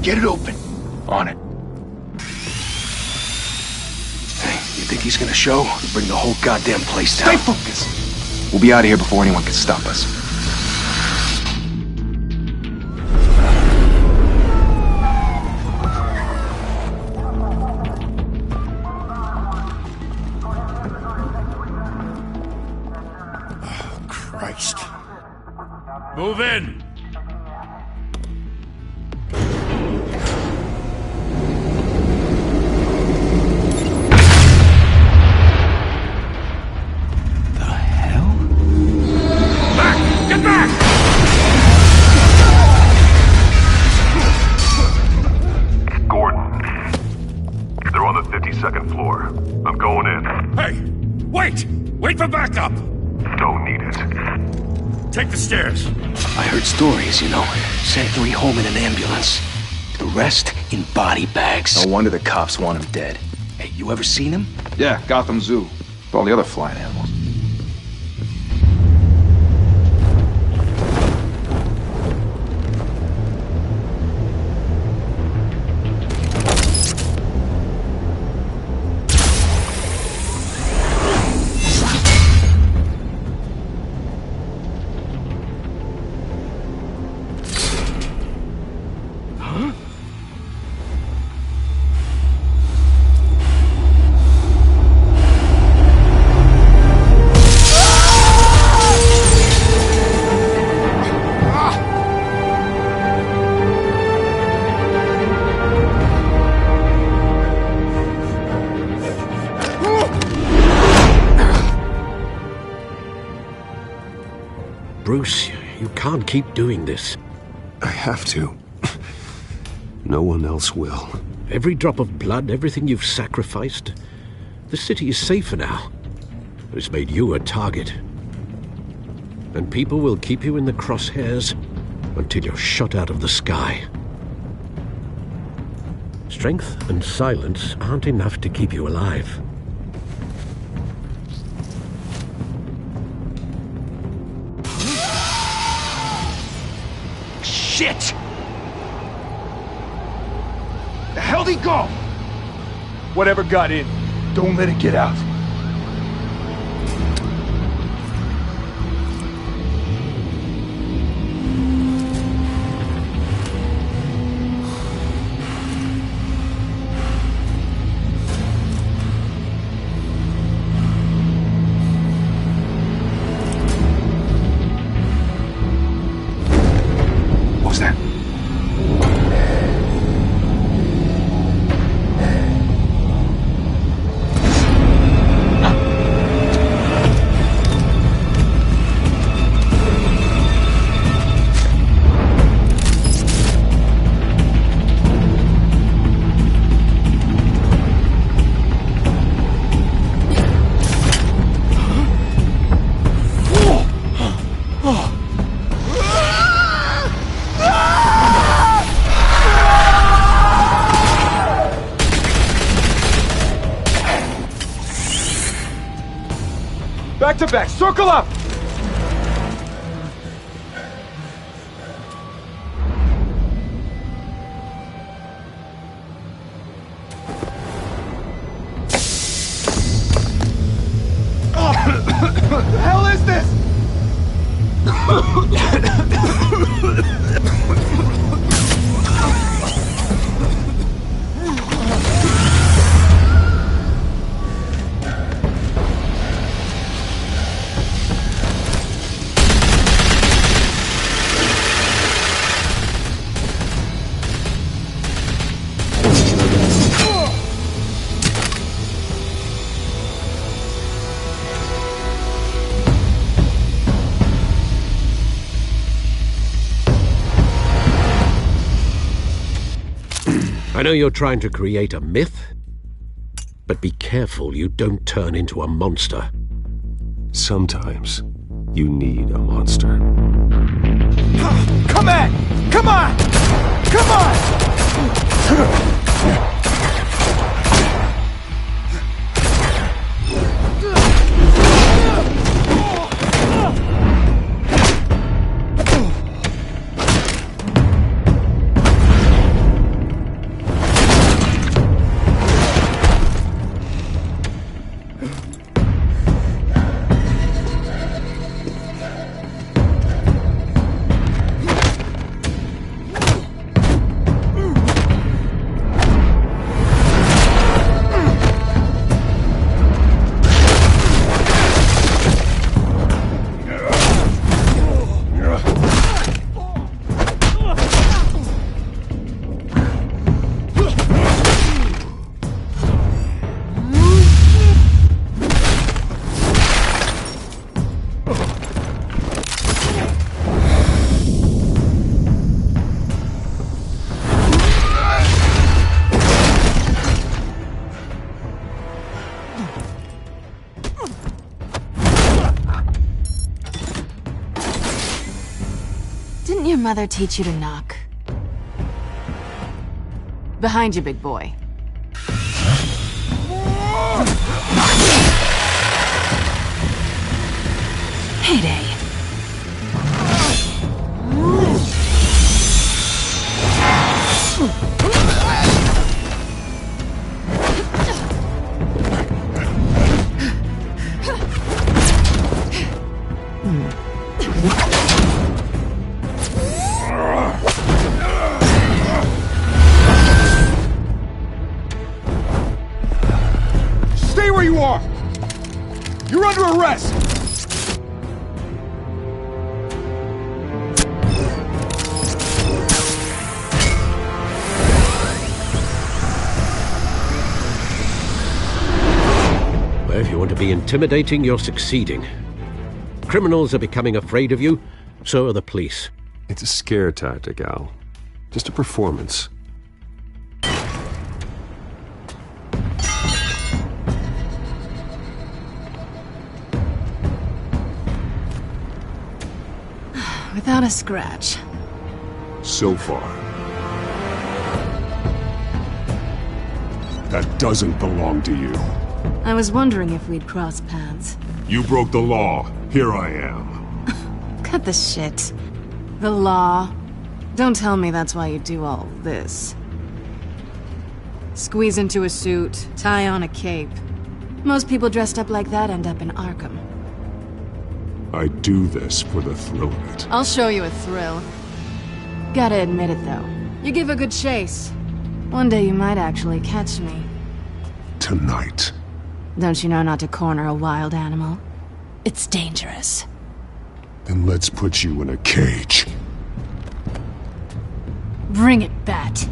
Get it open. On it. Hey, you think he's gonna show? Or bring the whole goddamn place down? Stay focused! We'll be out of here before anyone can stop us. Oh, Christ. Move in! Second floor. I'm going in. Hey! Wait! Wait for backup! Don't need it. Take the stairs. I heard stories, you know. Sent 3 home in an ambulance. The rest in body bags. No wonder the cops want him dead. Hey, you ever seen him? Yeah, Gotham Zoo. With all the other flying animals. Bruce, you can't keep doing this. I have to. No one else will. Every drop of blood, everything you've sacrificed. The city is safer now. It's made you a target. And people will keep you in the crosshairs until you're shot out of the sky. Strength and silence aren't enough to keep you alive. Shit! The hell'd he go? Whatever got in, Don't let it get out. what was that? Back to back, circle up! What the hell is this? I know you're trying to create a myth, but be careful you don't turn into a monster. Sometimes you need a monster. Come on! Come on! Come on! Didn't your mother teach you to knock? Behind you, big boy. Heyday. Stay where you are! You're under arrest! Well, if you want to be intimidating, you're succeeding. Criminals are becoming afraid of you, so are the police. It's a scare tactic, Al. Just a performance. Without a scratch. So far. That doesn't belong to you. I was wondering if we'd cross paths. You broke the law. Here I am. Cut the shit. The law. Don't tell me that's why you do all this. Squeeze into a suit, tie on a cape. Most people dressed up like that end up in Arkham. I do this for the thrill of it. I'll show you a thrill. Gotta admit it, though. You give a good chase. One day you might actually catch me. Tonight. Don't you know not to corner a wild animal? It's dangerous. Then let's put you in a cage. Bring it, Bat.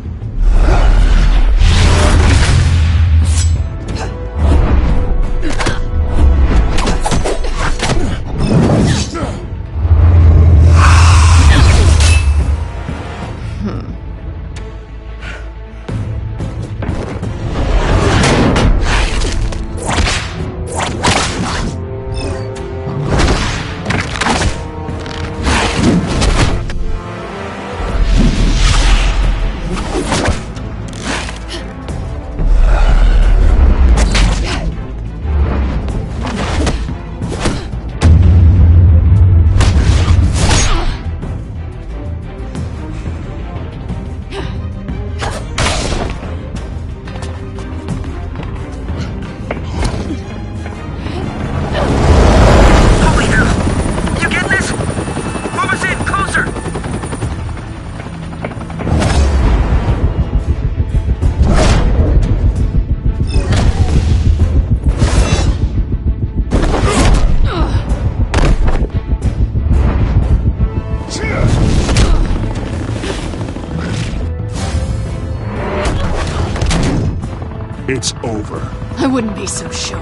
It's over. I wouldn't be so sure.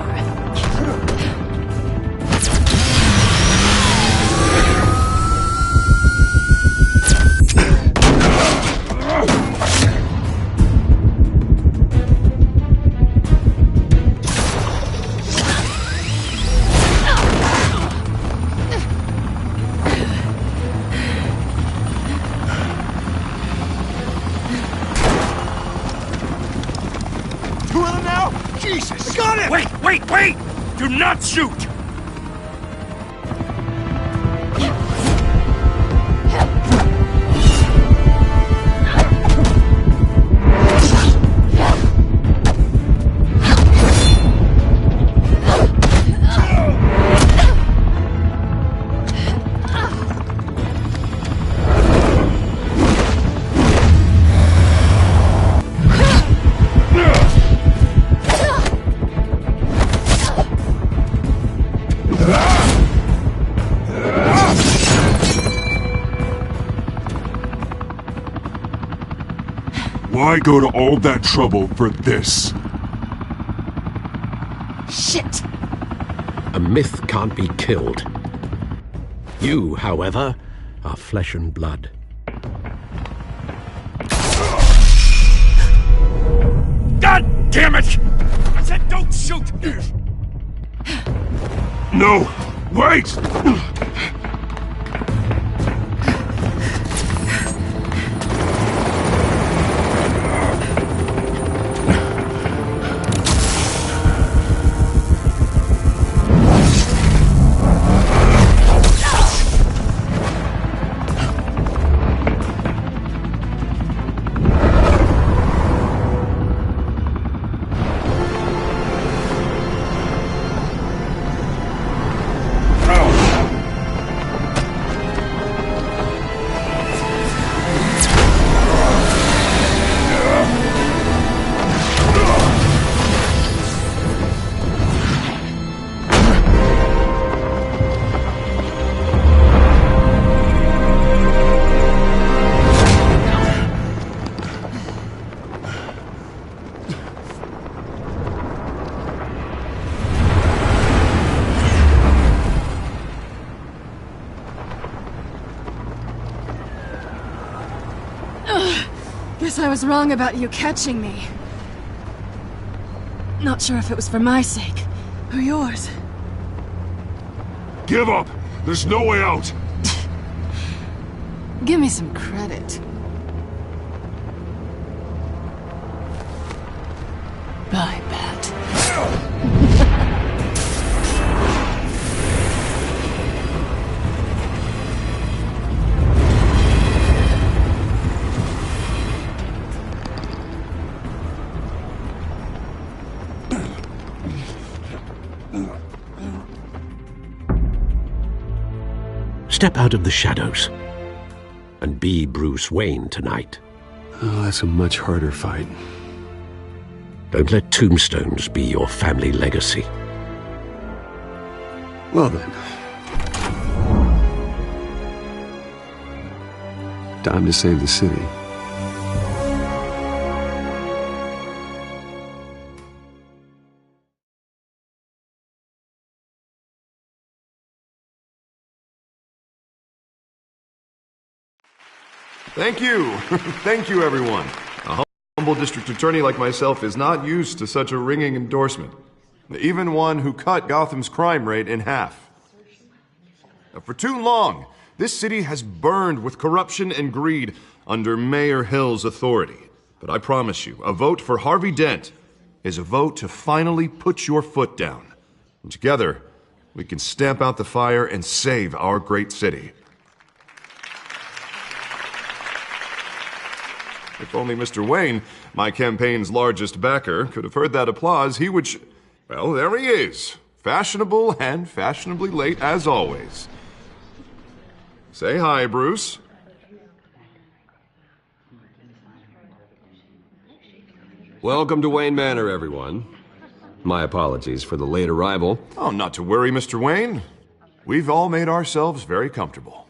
Two of them now? Jesus! Got him! Wait! Do not shoot! Why go to all that trouble for this? Shit! A myth can't be killed. You, however, are flesh and blood. God damn it! I said don't shoot! No! Wait! Guess I was wrong about you catching me. Not sure if it was for my sake, or yours. Give up! There's no way out! Give me some credit. Bye, Bat. Step out of the shadows and be Bruce Wayne tonight. Oh, that's a much harder fight. Don't let tombstones be your family legacy. Well then. Time to save the city. Thank you. Thank you, everyone. A humble district attorney like myself is not used to such a ringing endorsement. Even one who cut Gotham's crime rate in half. For too long, this city has burned with corruption and greed under Mayor Hill's authority. But I promise you, a vote for Harvey Dent is a vote to finally put your foot down. And together, we can stamp out the fire and save our great city. If only Mr. Wayne, my campaign's largest backer, could have heard that applause, he would well, there he is. Fashionable and fashionably late as always. Say hi, Bruce. Welcome to Wayne Manor, everyone. My apologies for the late arrival. Oh, not to worry, Mr. Wayne. We've all made ourselves very comfortable.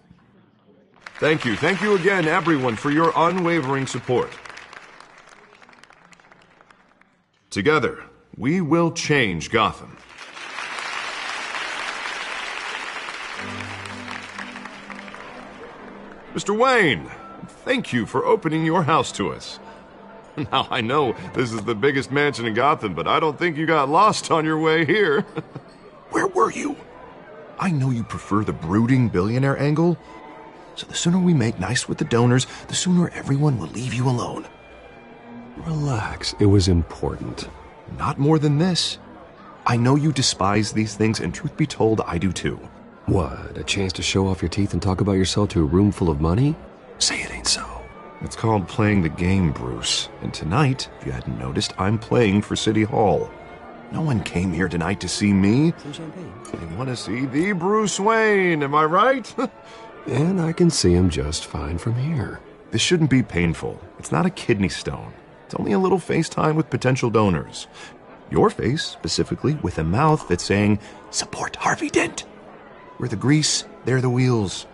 Thank you again, everyone, for your unwavering support. Together, we will change Gotham. Mr. Wayne, thank you for opening your house to us. Now, I know this is the biggest mansion in Gotham, but I don't think you got lost on your way here. Where were you? I know you prefer the brooding billionaire angle, so the sooner we make nice with the donors, the sooner everyone will leave you alone. Relax, it was important. Not more than this. I know you despise these things, and truth be told, I do too. What, a chance to show off your teeth and talk about yourself to a room full of money? Say it ain't so. It's called playing the game, Bruce. And tonight, if you hadn't noticed, I'm playing for City Hall. No one came here tonight to see me. Some champagne. They want to see the Bruce Wayne, am I right? And I can see him just fine from here. This shouldn't be painful. It's not a kidney stone. It's only a little FaceTime with potential donors. Your face, specifically, with a mouth that's saying, support Harvey Dent. We're the grease, they're the wheels.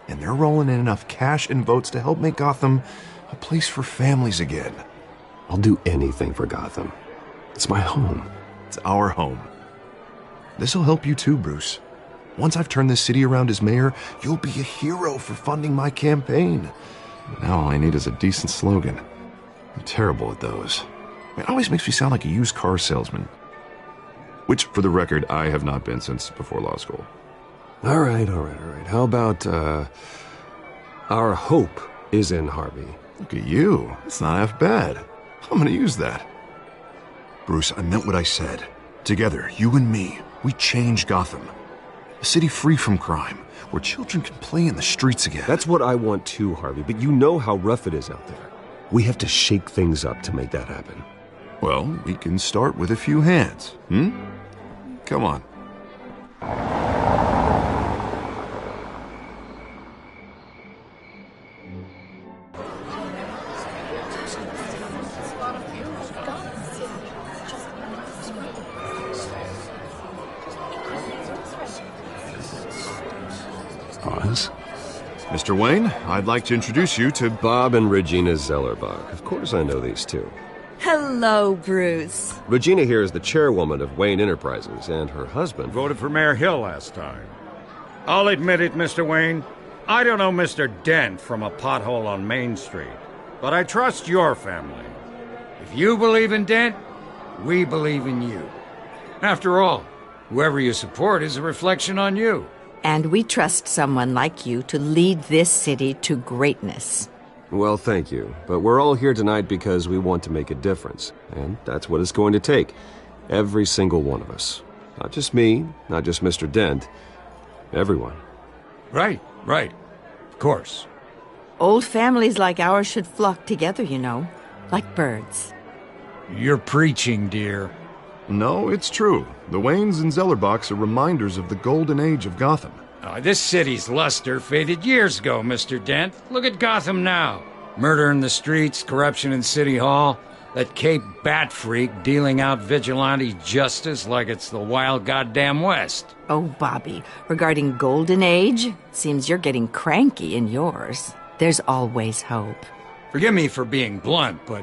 And they're rolling in enough cash and votes to help make Gotham a place for families again. I'll do anything for Gotham. It's my home. It's our home. This'll help you too, Bruce. Once I've turned this city around as mayor, you'll be a hero for funding my campaign. Now all I need is a decent slogan. I'm terrible at those. It always makes me sound like a used car salesman. Which, for the record, I have not been since before law school. All right. How about, our hope is in Harvey? Look at you. It's not half bad. I'm gonna use that. Bruce, I meant what I said. Together, you and me, we change Gotham. A city free from crime, where children can play in the streets again. That's what I want too, Harvey, but you know how rough it is out there. We have to shake things up to make that happen. Well, we can start with a few hands, Come on. Oz? Mr. Wayne, I'd like to introduce you to Bob and Regina Zellerbach. Of course I know these two. Hello, Bruce. Regina here is the chairwoman of Wayne Enterprises, and her husband Voted for Mayor Hill last time. I'll admit it, Mr. Wayne. I don't know Mr. Dent from a pothole on Main Street, but I trust your family. If you believe in Dent, we believe in you. After all, whoever you support is a reflection on you. And we trust someone like you to lead this city to greatness. Well, thank you. But we're all here tonight because we want to make a difference. And that's what it's going to take. Every single one of us. Not just me, not just Mr. Dent. Everyone. Right. Of course. Old families like ours should flock together, you know, like birds. You're preaching, dear. No, it's true. The Waynes and Zellerbachs are reminders of the golden age of Gotham. This city's luster faded years ago, Mr. Dent. Look at Gotham now. Murder in the streets, corruption in City Hall, that Cape Bat freak dealing out vigilante justice like it's the wild goddamn West. Oh, Bobby, regarding Golden Age, seems you're getting cranky in yours. There's always hope. Forgive me for being blunt, but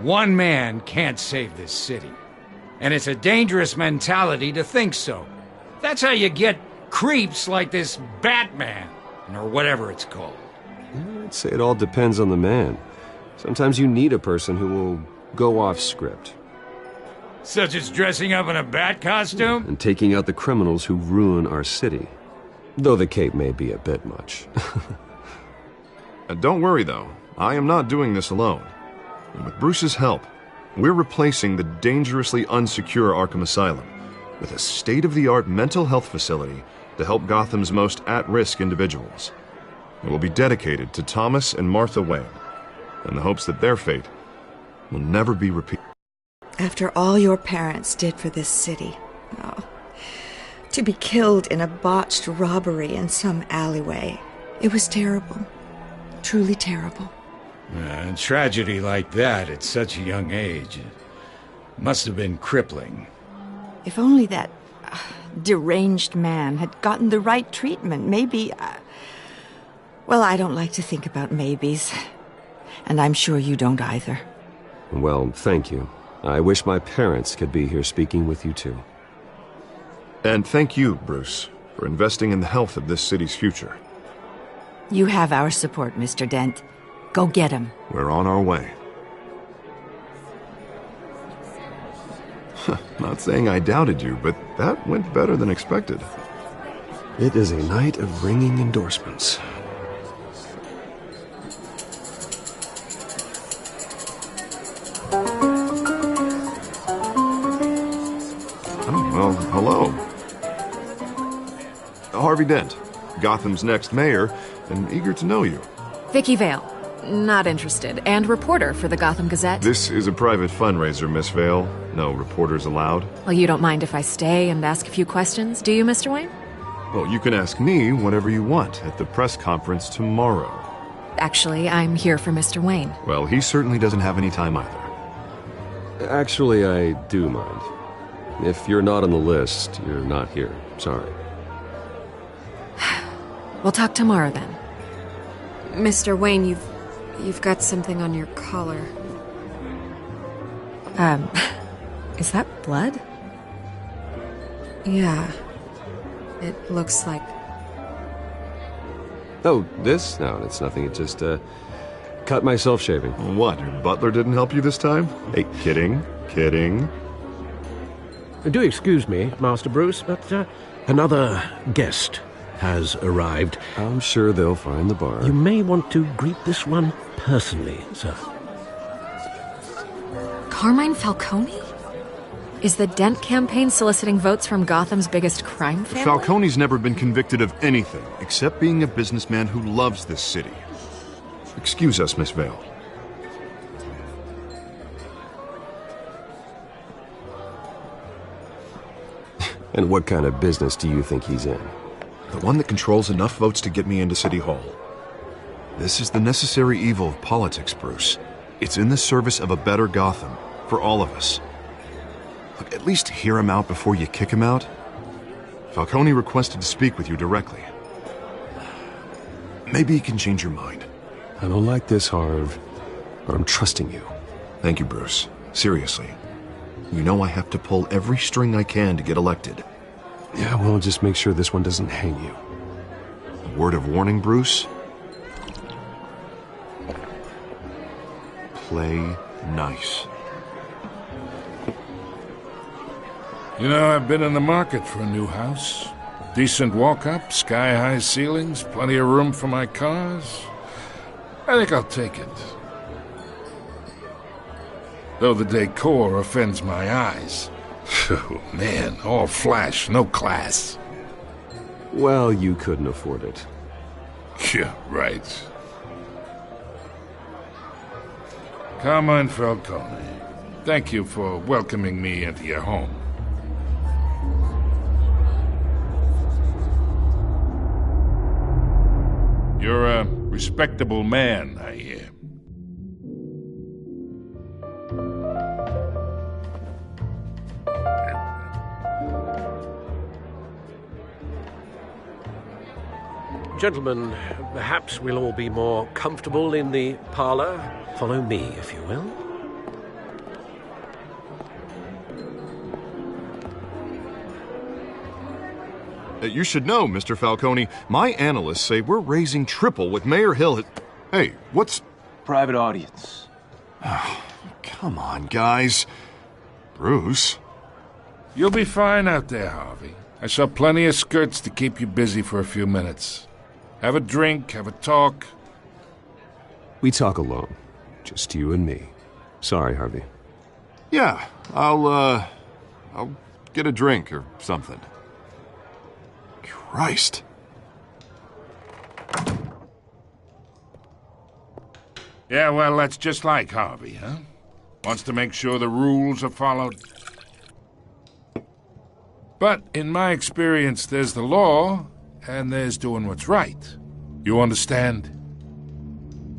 one man can't save this city. And it's a dangerous mentality to think so. That's how you get creeps like this Batman, or whatever it's called. I'd say it all depends on the man. Sometimes you need a person who will go off script. Such as dressing up in a bat costume? And taking out the criminals who ruin our city. Though the cape may be a bit much. Don't worry, though. I am not doing this alone. And with Bruce's help, we're replacing the dangerously unsecure Arkham Asylum with a state-of-the-art mental health facility to help Gotham's most at-risk individuals. It will be dedicated to Thomas and Martha Wayne, in the hopes that their fate will never be repeated. After all your parents did for this city, to be killed in a botched robbery in some alleyway, it was terrible. Truly terrible. A tragedy like that at such a young age must have been crippling. If only that deranged man had gotten the right treatment, maybe... well, I don't like to think about maybes. And I'm sure you don't either. Well, thank you. I wish my parents could be here speaking with you too. And thank you, Bruce, for investing in the health of this city's future. You have our support, Mr. Dent. Go get him. We're on our way. Not saying I doubted you, but that went better than expected. It is a night of ringing endorsements. Oh, well, hello. Harvey Dent, Gotham's next mayor, and eager to know you. Vicky Vale. Not interested. And reporter for the Gotham Gazette. This is a private fundraiser, Miss Vale. No reporters allowed. Well, you don't mind if I stay and ask a few questions, do you, Mr. Wayne? Well, you can ask me whatever you want at the press conference tomorrow. Actually, I'm here for Mr. Wayne. Well, he certainly doesn't have any time either. Actually, I do mind. If you're not on the list, you're not here. Sorry. We'll talk tomorrow then. Mr. Wayne, you've got something on your collar. Is that blood? Yeah. It looks like... Oh, this? No, it's nothing. It just, cut myself shaving. What, your butler didn't help you this time? Hey, kidding. Do excuse me, Master Bruce, but another guest has arrived. I'm sure they'll find the bar. You may want to greet this one personally, sir. Carmine Falcone? Is the Dent campaign soliciting votes from Gotham's biggest crime family? Falcone's never been convicted of anything except being a businessman who loves this city. Excuse us, Miss Vale. And what kind of business do you think he's in? The one that controls enough votes to get me into City Hall. This is the necessary evil of politics, Bruce. It's in the service of a better Gotham, for all of us. Look, at least hear him out before you kick him out. Falcone requested to speak with you directly. Maybe he can change your mind. I don't like this, Harv, but I'm trusting you. Thank you, Bruce. Seriously. You know I have to pull every string I can to get elected. Yeah, well, just make sure this one doesn't hang you. A word of warning, Bruce? Play nice. You know, I've been in the market for a new house. Decent walk-up, sky-high ceilings, plenty of room for my cars. I think I'll take it. Though the decor offends my eyes. Oh, man, all flash, no class. Well, you couldn't afford it. Yeah, right. Carmine Falcone, thank you for welcoming me into your home. You're a respectable man, I hear. Gentlemen, perhaps we'll all be more comfortable in the parlor. Follow me, if you will. You should know, Mr. Falcone, my analysts say we're raising triple what Mayor Hill had... Hey, what's... Private audience. Come on, guys. Bruce? You'll be fine out there, Harvey. I saw plenty of skirts to keep you busy for a few minutes. Have a drink, have a talk. We talk alone. Just you and me. Sorry, Harvey. Yeah, I'll get a drink or something. Christ. Yeah, well, that's just like Harvey, huh? Wants to make sure the rules are followed. But in my experience, there's the law, and there's doing what's right. You understand?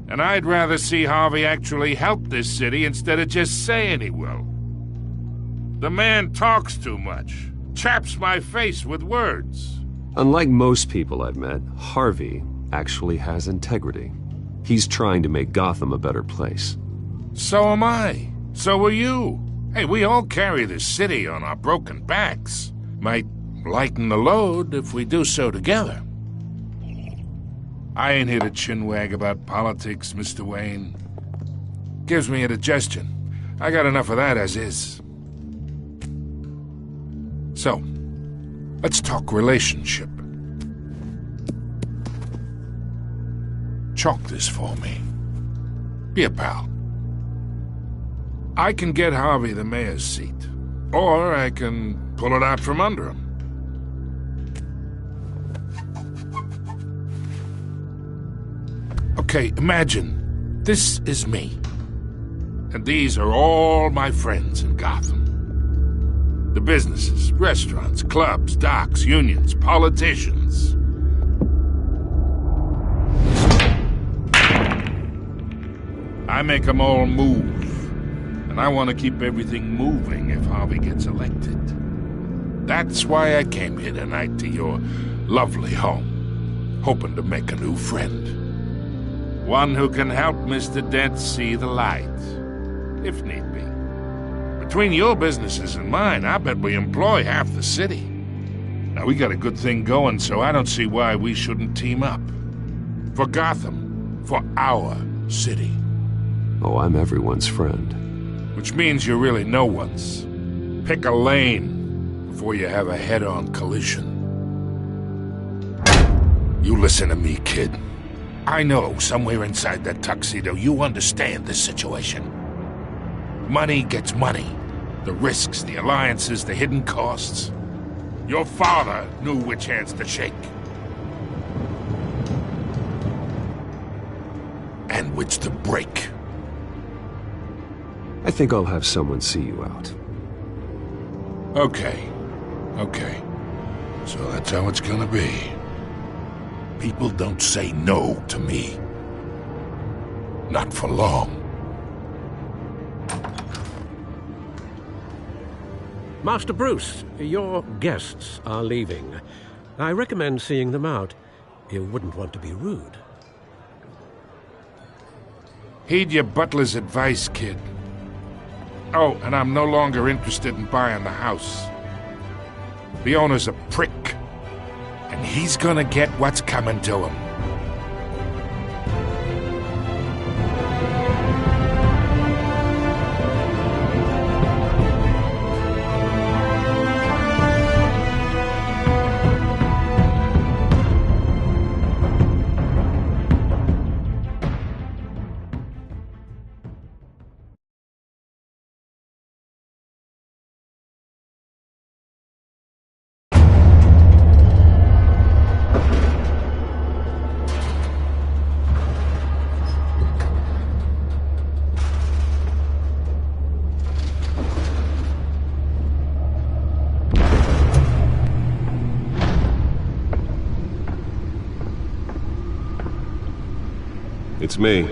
And I'd rather see Harvey actually help this city instead of just saying he will. The man talks too much, chaps my face with words. Unlike most people I've met, Harvey actually has integrity. He's trying to make Gotham a better place. So am I. So are you. Hey, we all carry this city on our broken backs. Might lighten the load if we do so together. I ain't here to chinwag about politics, Mr. Wayne. Gives me indigestion. I got enough of that as is. So, let's talk relationship. Chalk this for me. Be a pal. I can get Harvey the mayor's seat, or I can pull it out from under him. Okay, imagine this is me, and these are all my friends in Gotham. The businesses, restaurants, clubs, docks, unions, politicians. I make them all move. And I want to keep everything moving if Harvey gets elected. That's why I came here tonight to your lovely home, hoping to make a new friend. One who can help Mr. Dent see the light, if need be. Between your businesses and mine, I bet we employ half the city. Now, we got a good thing going, so I don't see why we shouldn't team up. For Gotham. For our city. Oh, I'm everyone's friend. Which means you're really no one's. Pick a lane before you have a head-on collision. You listen to me, kid. I know somewhere inside that tuxedo you understand this situation. Money gets money. The risks, the alliances, the hidden costs. Your father knew which hands to shake. And which to break. I think I'll have someone see you out. Okay. So that's how it's gonna be. People don't say no to me. Not for long. Master Bruce, your guests are leaving. I recommend seeing them out. You wouldn't want to be rude. Heed your butler's advice, kid. Oh, and I'm no longer interested in buying the house. The owner's a prick. And he's gonna get what's coming to him. It's me.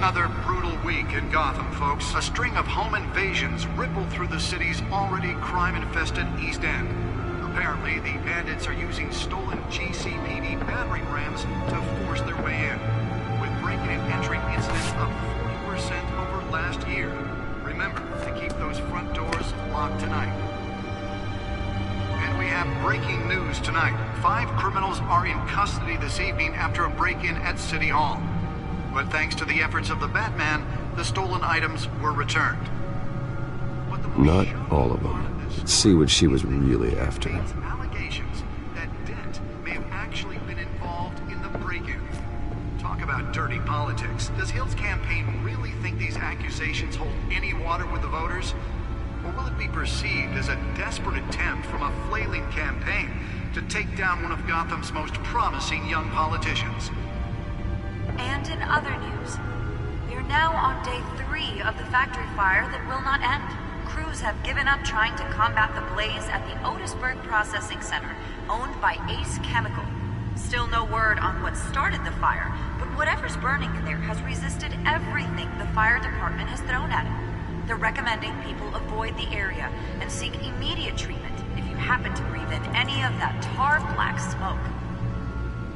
Another brutal week in Gotham, folks. A string of home invasions ripple through the city's already crime-infested East End. Apparently, the bandits are using stolen GCPD battering rams to force their way in, with breaking and entering incidents up 40% over last year. Remember to keep those front doors locked tonight. And we have breaking news tonight. 5 criminals are in custody this evening after a break-in at City Hall. But thanks to the efforts of the Batman, the stolen items were returned. Not all of them. Let's see what she was really after. Allegations that Dent may have actually been involved in the break-in. Talk about dirty politics. Does Hill's campaign really think these accusations hold any water with the voters? Or will it be perceived as a desperate attempt from a flailing campaign to take down one of Gotham's most promising young politicians? And in other news, we are now on day 3 of the factory fire that will not end. Crews have given up trying to combat the blaze at the Otisburg Processing Center, owned by Ace Chemical. Still no word on what started the fire, but whatever's burning in there has resisted everything the fire department has thrown at it. They're recommending people avoid the area and seek immediate treatment if you happen to breathe in any of that tar-black smoke.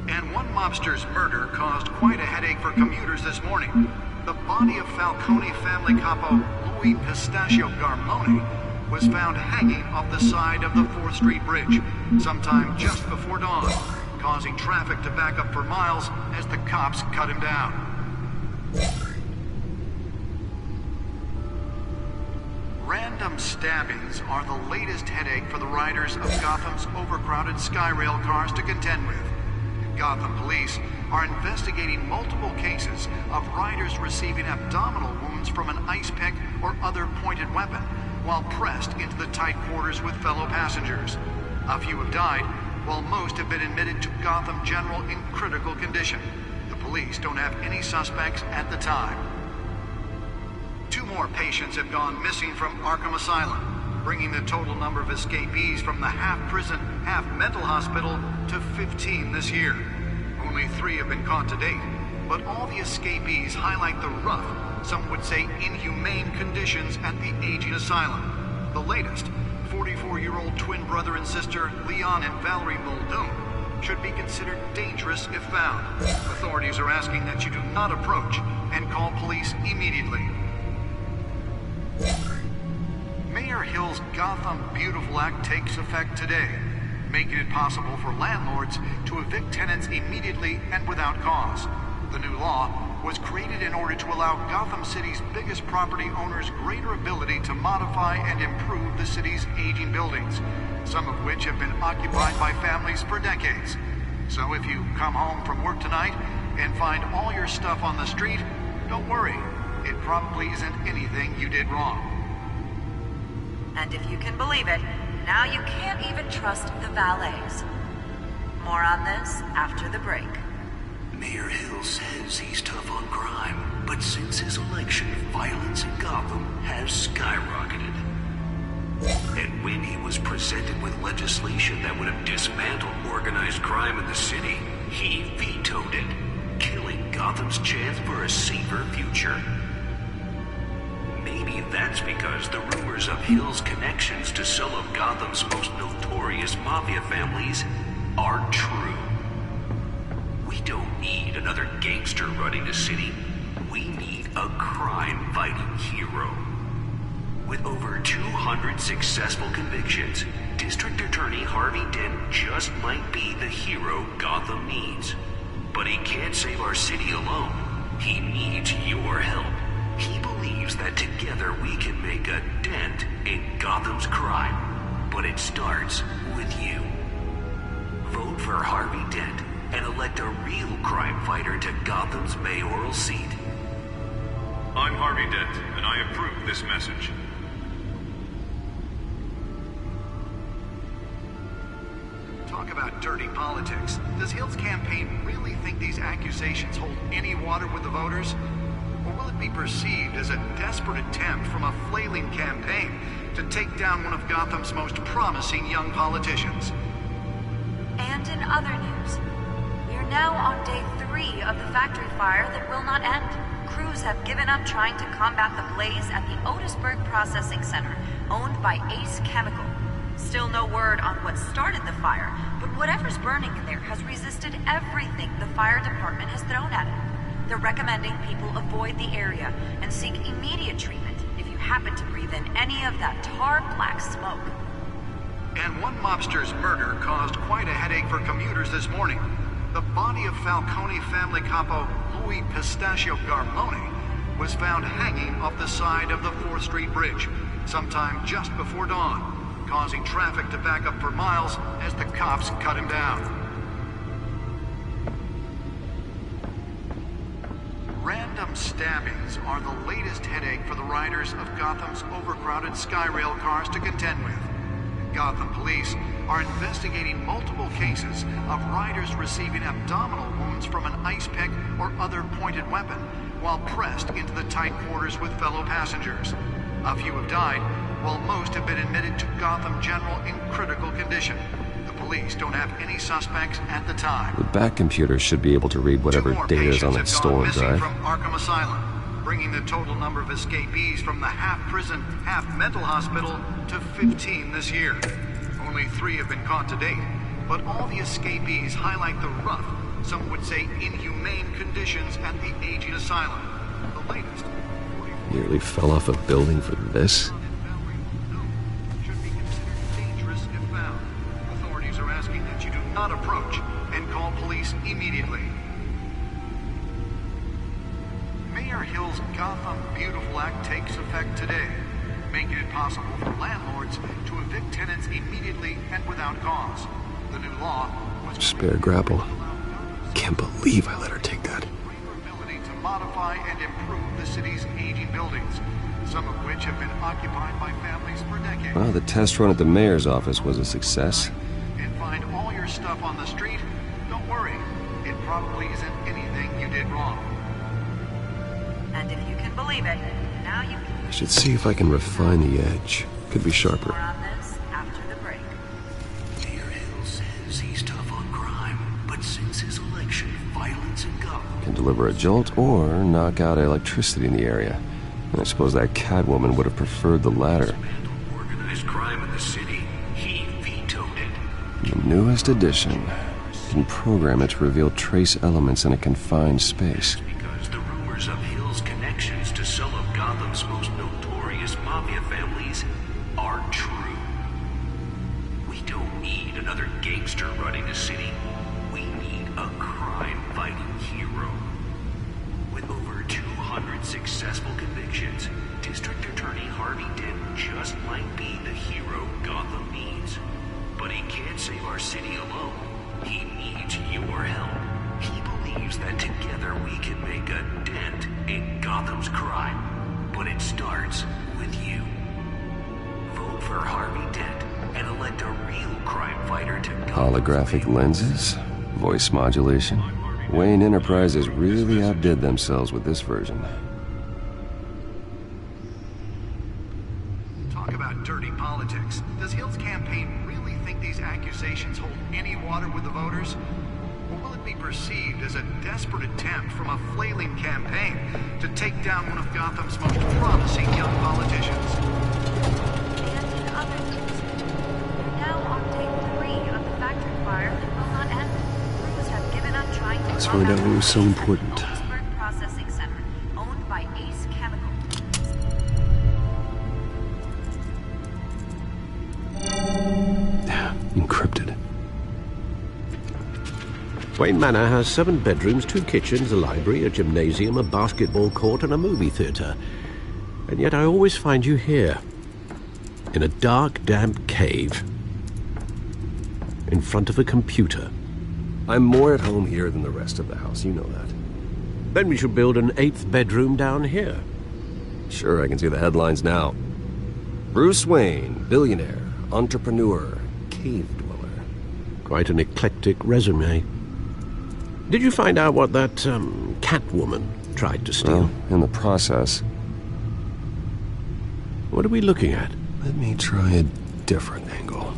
And one mobster's murder caused quite a headache for commuters this morning. The body of Falcone family capo Louis Pistachio Garmone was found hanging off the side of the 4th Street Bridge sometime just before dawn, causing traffic to back up for miles as the cops cut him down. Random stabbings are the latest headache for the riders of Gotham's overcrowded Skyrail cars to contend with. Gotham police are investigating multiple cases of riders receiving abdominal wounds from an ice pick or other pointed weapon while pressed into the tight quarters with fellow passengers. A few have died, while most have been admitted to Gotham General in critical condition. The police don't have any suspects at the time. 2 more patients have gone missing from Arkham Asylum. bringing the total number of escapees from the half-prison, half-mental hospital to 15 this year. Only 3 have been caught to date, but all the escapees highlight the rough, some would say inhumane conditions at the aging asylum. The latest, 44-year-old twin brother and sister Leon and Valerie Muldoon, should be considered dangerous if found. Authorities are asking that you do not approach and call police immediately. Mayor Hill's Gotham Beautiful Act takes effect today, making it possible for landlords to evict tenants immediately and without cause. The new law was created in order to allow Gotham City's biggest property owners greater ability to modify and improve the city's aging buildings, some of which have been occupied by families for decades. So if you come home from work tonight and find all your stuff on the street, don't worry. It probably isn't anything you did wrong. And if you can believe it, now you can't even trust the valets. More on this after the break. Mayor Hill says he's tough on crime, but since his election, violence in Gotham has skyrocketed. And when he was presented with legislation that would have dismantled organized crime in the city, he vetoed it, killing Gotham's chance for a safer future. Maybe that's because the rumors of Hill's connections to some of Gotham's most notorious mafia families are true. We don't need another gangster running the city. We need a crime-fighting hero. With over 200 successful convictions, District Attorney Harvey Dent just might be the hero Gotham needs. But he can't save our city alone. He needs your help. He believes that together we can make a dent in Gotham's crime. But it starts with you. Vote for Harvey Dent and elect a real crime fighter to Gotham's mayoral seat. I'm Harvey Dent, and I approve this message. Talk about dirty politics. Does Hill's campaign really think these accusations hold any water with the voters? Or will it be perceived as a desperate attempt from a flailing campaign to take down one of Gotham's most promising young politicians? And in other news, we're now on day 3 of the factory fire that will not end. Crews have given up trying to combat the blaze at the Otisburg Processing Center, owned by Ace Chemical. Still no word on what started the fire, but whatever's burning in there has resisted everything the fire department has thrown at it. They're recommending people avoid the area and seek immediate treatment if you happen to breathe in any of that tar black smoke. And one mobster's murder caused quite a headache for commuters this morning. The body of Falcone family capo Louis Pistachio Garmone was found hanging off the side of the 4th Street Bridge sometime just before dawn, causing traffic to back up for miles as the cops cut him down. Random stabbings are the latest headache for the riders of Gotham's overcrowded Skyrail cars to contend with. Gotham police are investigating multiple cases of riders receiving abdominal wounds from an ice pick or other pointed weapon while pressed into the tight quarters with fellow passengers. A few have died, while most have been admitted to Gotham General in critical condition. The police don't have any suspects at the time. The back computer should be able to read whatever data is on that stolen drive. From Arkham Asylum, bringing the total number of escapees from the half-prison, half-mental hospital to 15 this year. Only 3 have been caught to date, but all the escapees highlight the rough, some would say inhumane conditions at the aging asylum. The latest. Nearly fell off a building for this? Should be considered dangerous if found. Authorities are asking that you do not approach and call police immediately. Mayor Hill's Gotham Beautiful Act takes effect today, making it possible for landlords to evict tenants immediately and without cause. The new law was Spare grapple. Can't believe I let her take that. ability to modify and improve the city's aging buildings, some of which have been occupied by families for decades. Well, the test run at the mayor's office was a success. And find all your stuff on the street, don't worry. It probably isn't anything you did wrong. And if you can believe it, now you I should see if I can refine the edge. Could be sharper. More on this after the break. Mayor Hill says he's tough on crime, but since his election, violence in Gotham Can deliver a jolt or knock out electricity in the area. I suppose that Catwoman would have preferred the latter. organized crime in the city. He vetoed it. The newest edition can program it to reveal trace elements in a confined space. Because the rumors of Hill's connections to some of Gotham's most notorious mafia families are true. We don't need another gangster running the city. We need a crime-fighting hero. With over 200 successful convictions, District Attorney Harvey Dent just might be the hero Gotham needs. But he can't save our city alone. He needs your help. He believes that together we can make a dent in Gotham's crime. But it starts with you. Vote for Harvey Dent and elect a real crime fighter to Holographic lenses? Voice modulation? Wayne Enterprises really outdid themselves with this version. Talk about dirty politics. Does Hill's campaign really think these accusations hold any water with the voters? Or will it be perceived as a desperate attempt from a flailing campaign to take down one of Gotham's most promising young politicians? And in other news, we're now on day 3 of the factory fire that will not end. Crews have given up trying to Let's find out what was so important. Otisburg Processing Center, owned by Ace Chemical. Encrypted. Wayne Manor has 7 bedrooms, 2 kitchens, a library, a gymnasium, a basketball court, and a movie theatre. And yet I always find you here, in a dark, damp cave, in front of a computer. I'm more at home here than the rest of the house, you know that. Then we should build an 8th bedroom down here. Sure, I can see the headlines now. Bruce Wayne, billionaire, entrepreneur, cave dweller. Quite an eclectic resume. Did you find out what that, Catwoman tried to steal? Well, in the process. What are we looking at? Let me try a different angle.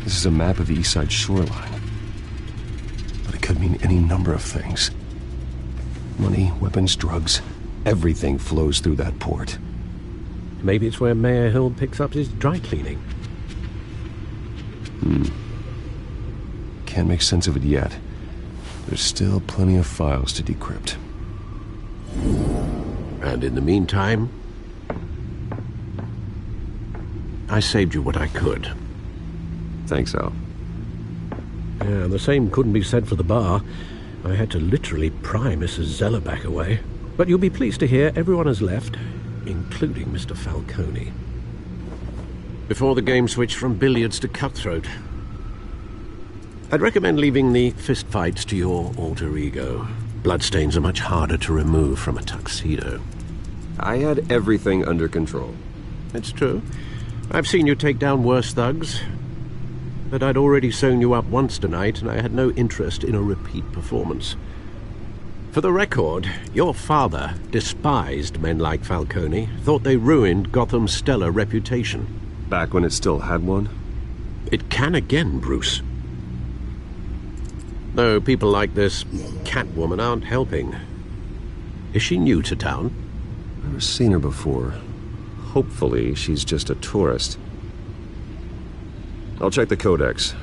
This is a map of the East Side shoreline. But it could mean any number of things. Money, weapons, drugs, everything flows through that port. Maybe it's where Mayor Hill picks up his dry cleaning. Can't make sense of it yet. There's still plenty of files to decrypt. And in the meantime, I saved you what I could. Thanks, Al. Yeah, the same couldn't be said for the bar. I had to literally pry Mrs. Zellerback away. But you'll be pleased to hear everyone has left, including Mr. Falcone. Before the game switched from billiards to cutthroat. I'd recommend leaving the fistfights to your alter ego. Bloodstains are much harder to remove from a tuxedo. I had everything under control. It's true. I've seen you take down worse thugs. But I'd already sewn you up once tonight, and I had no interest in a repeat performance. For the record, your father despised men like Falcone, thought they ruined Gotham's stellar reputation. Back when it still had one? It can again, Bruce. Though people like this Catwoman aren't helping. Is she new to town? Never seen her before. Hopefully, she's just a tourist. I'll check the codex.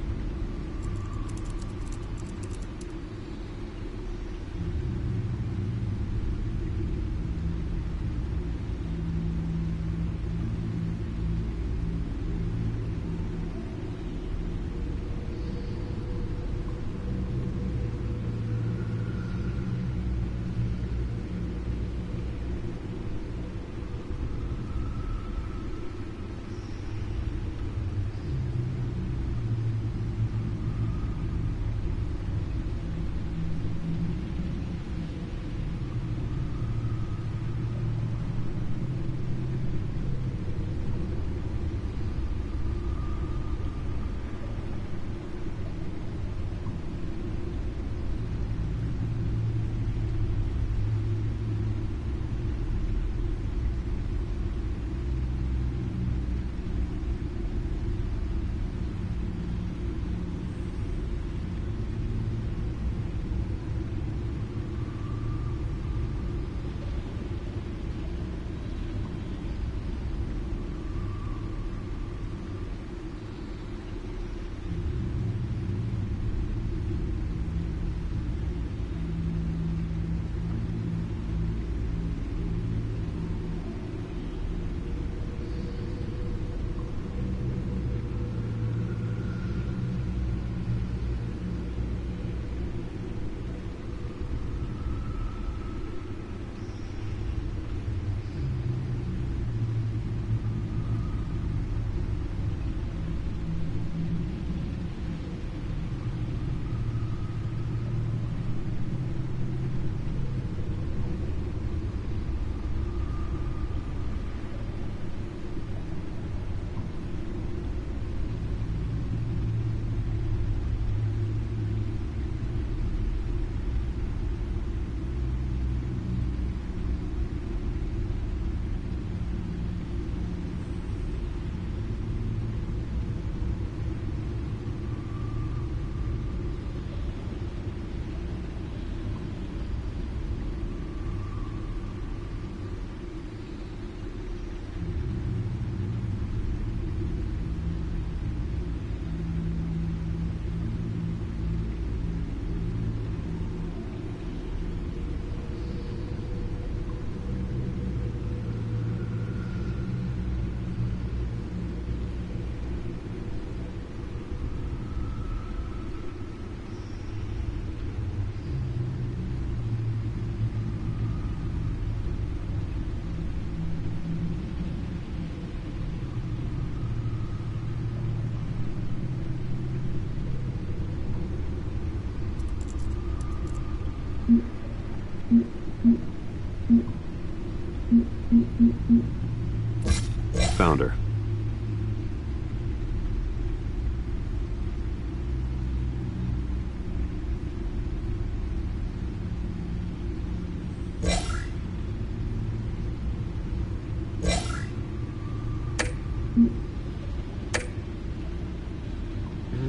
Found her.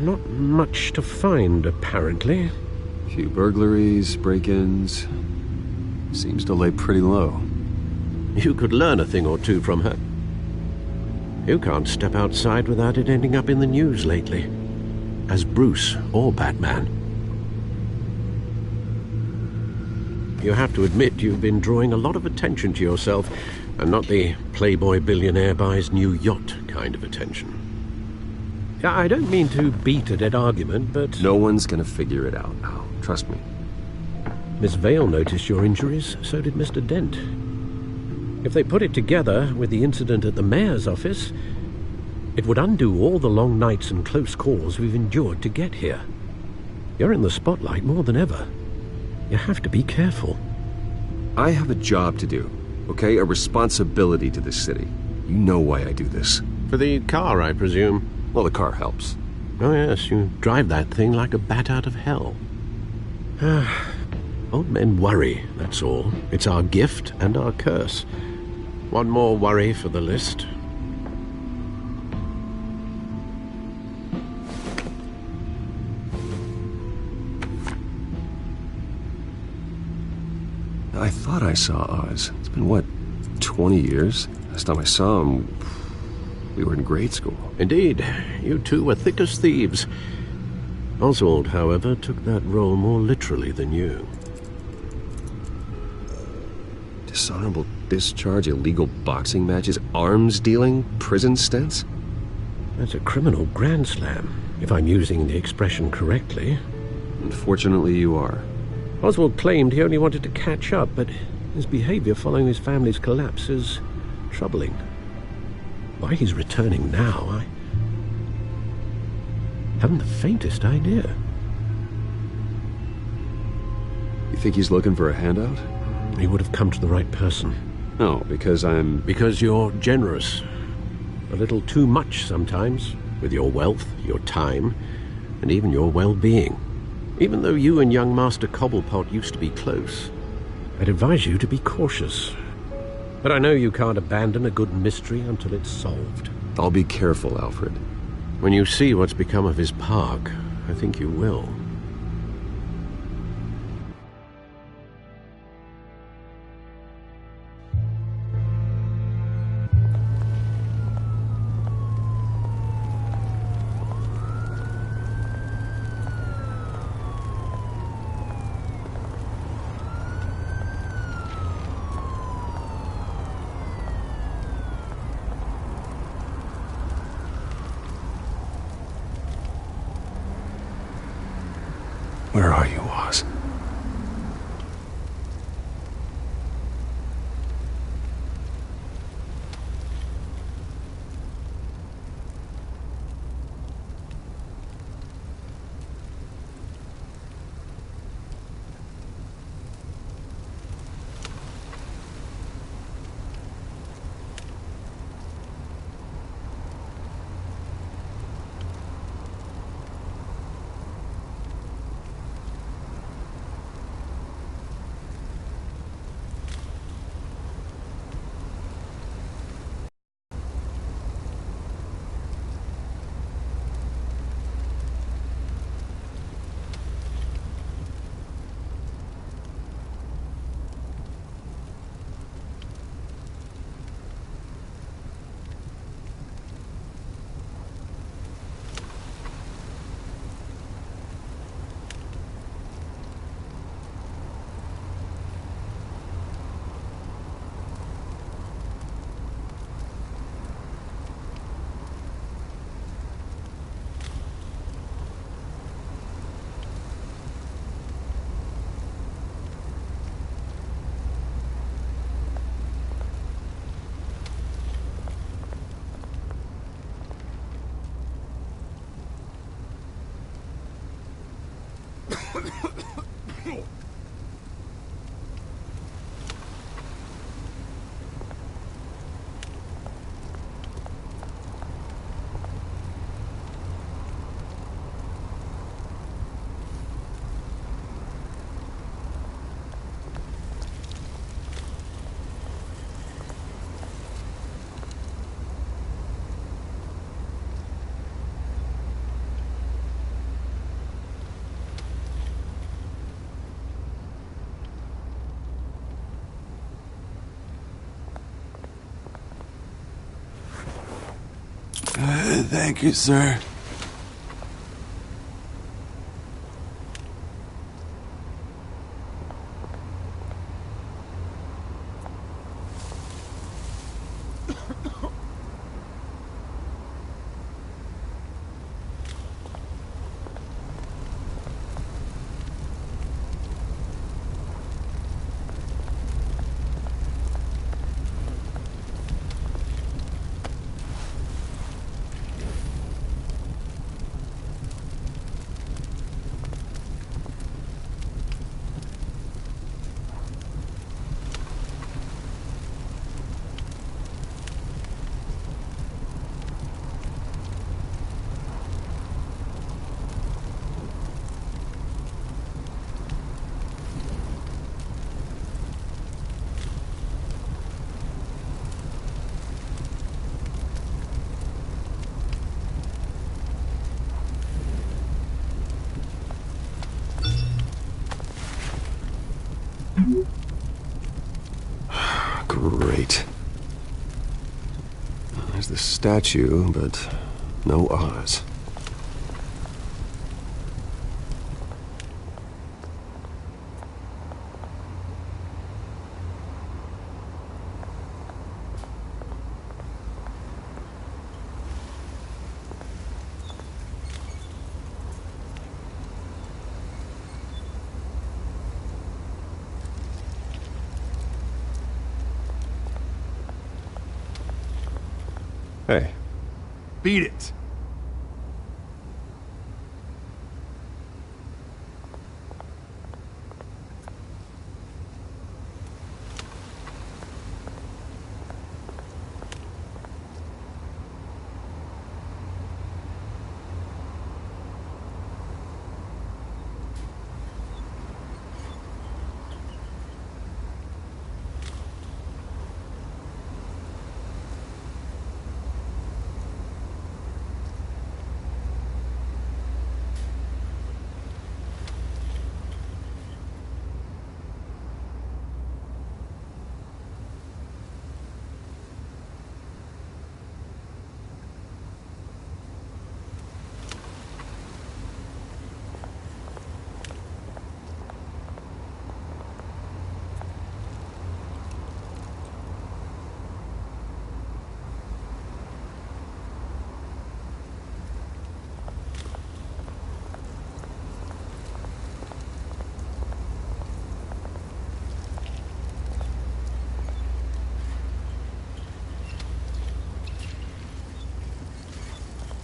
Not much to find, apparently. Few burglaries, break-ins. Seems to lay pretty low. You could learn a thing or two from her. You can't step outside without it ending up in the news lately. As Bruce or Batman. you have to admit you've been drawing a lot of attention to yourself, and not the playboy billionaire buys new yacht kind of attention. I don't mean to beat a dead argument, but... No one's gonna figure it out now. Trust me. Miss Vale noticed your injuries, so did Mr. Dent. If they put it together with the incident at the mayor's office, it would undo all the long nights and close calls we've endured to get here. You're in the spotlight more than ever. You have to be careful. I have a job to do, okay? A responsibility to this city. You know why I do this. For the car, I presume? Well, the car helps. Oh yes, you drive that thing like a bat out of hell. Old men worry, that's all. It's our gift and our curse. One more worry for the list. I thought I saw Oz. It's been, what, 20 years? Last time I saw him, we were in grade school. Indeed. You two were thick as thieves. Oswald, however, took that role more literally than you. Dishonorable discharge, illegal boxing matches, arms dealing, prison stints? That's a criminal grand slam, if I'm using the expression correctly. Unfortunately, you are. Oswald claimed he only wanted to catch up, but his behavior following his family's collapse is troubling. Why he's returning now, I haven't the faintest idea. You think he's looking for a handout? He would have come to the right person. No, because I'm... Because you're generous. A little too much sometimes, with your wealth, your time, and even your well-being. Even though you and young Master Cobblepot used to be close, I'd advise you to be cautious. But I know you can't abandon a good mystery until it's solved. I'll be careful, Alfred. When you see what's become of his park, I think you will. Where are you, Oz? Thank you, sir. Great. There's the statue, but no Oz. Hey. Beat it.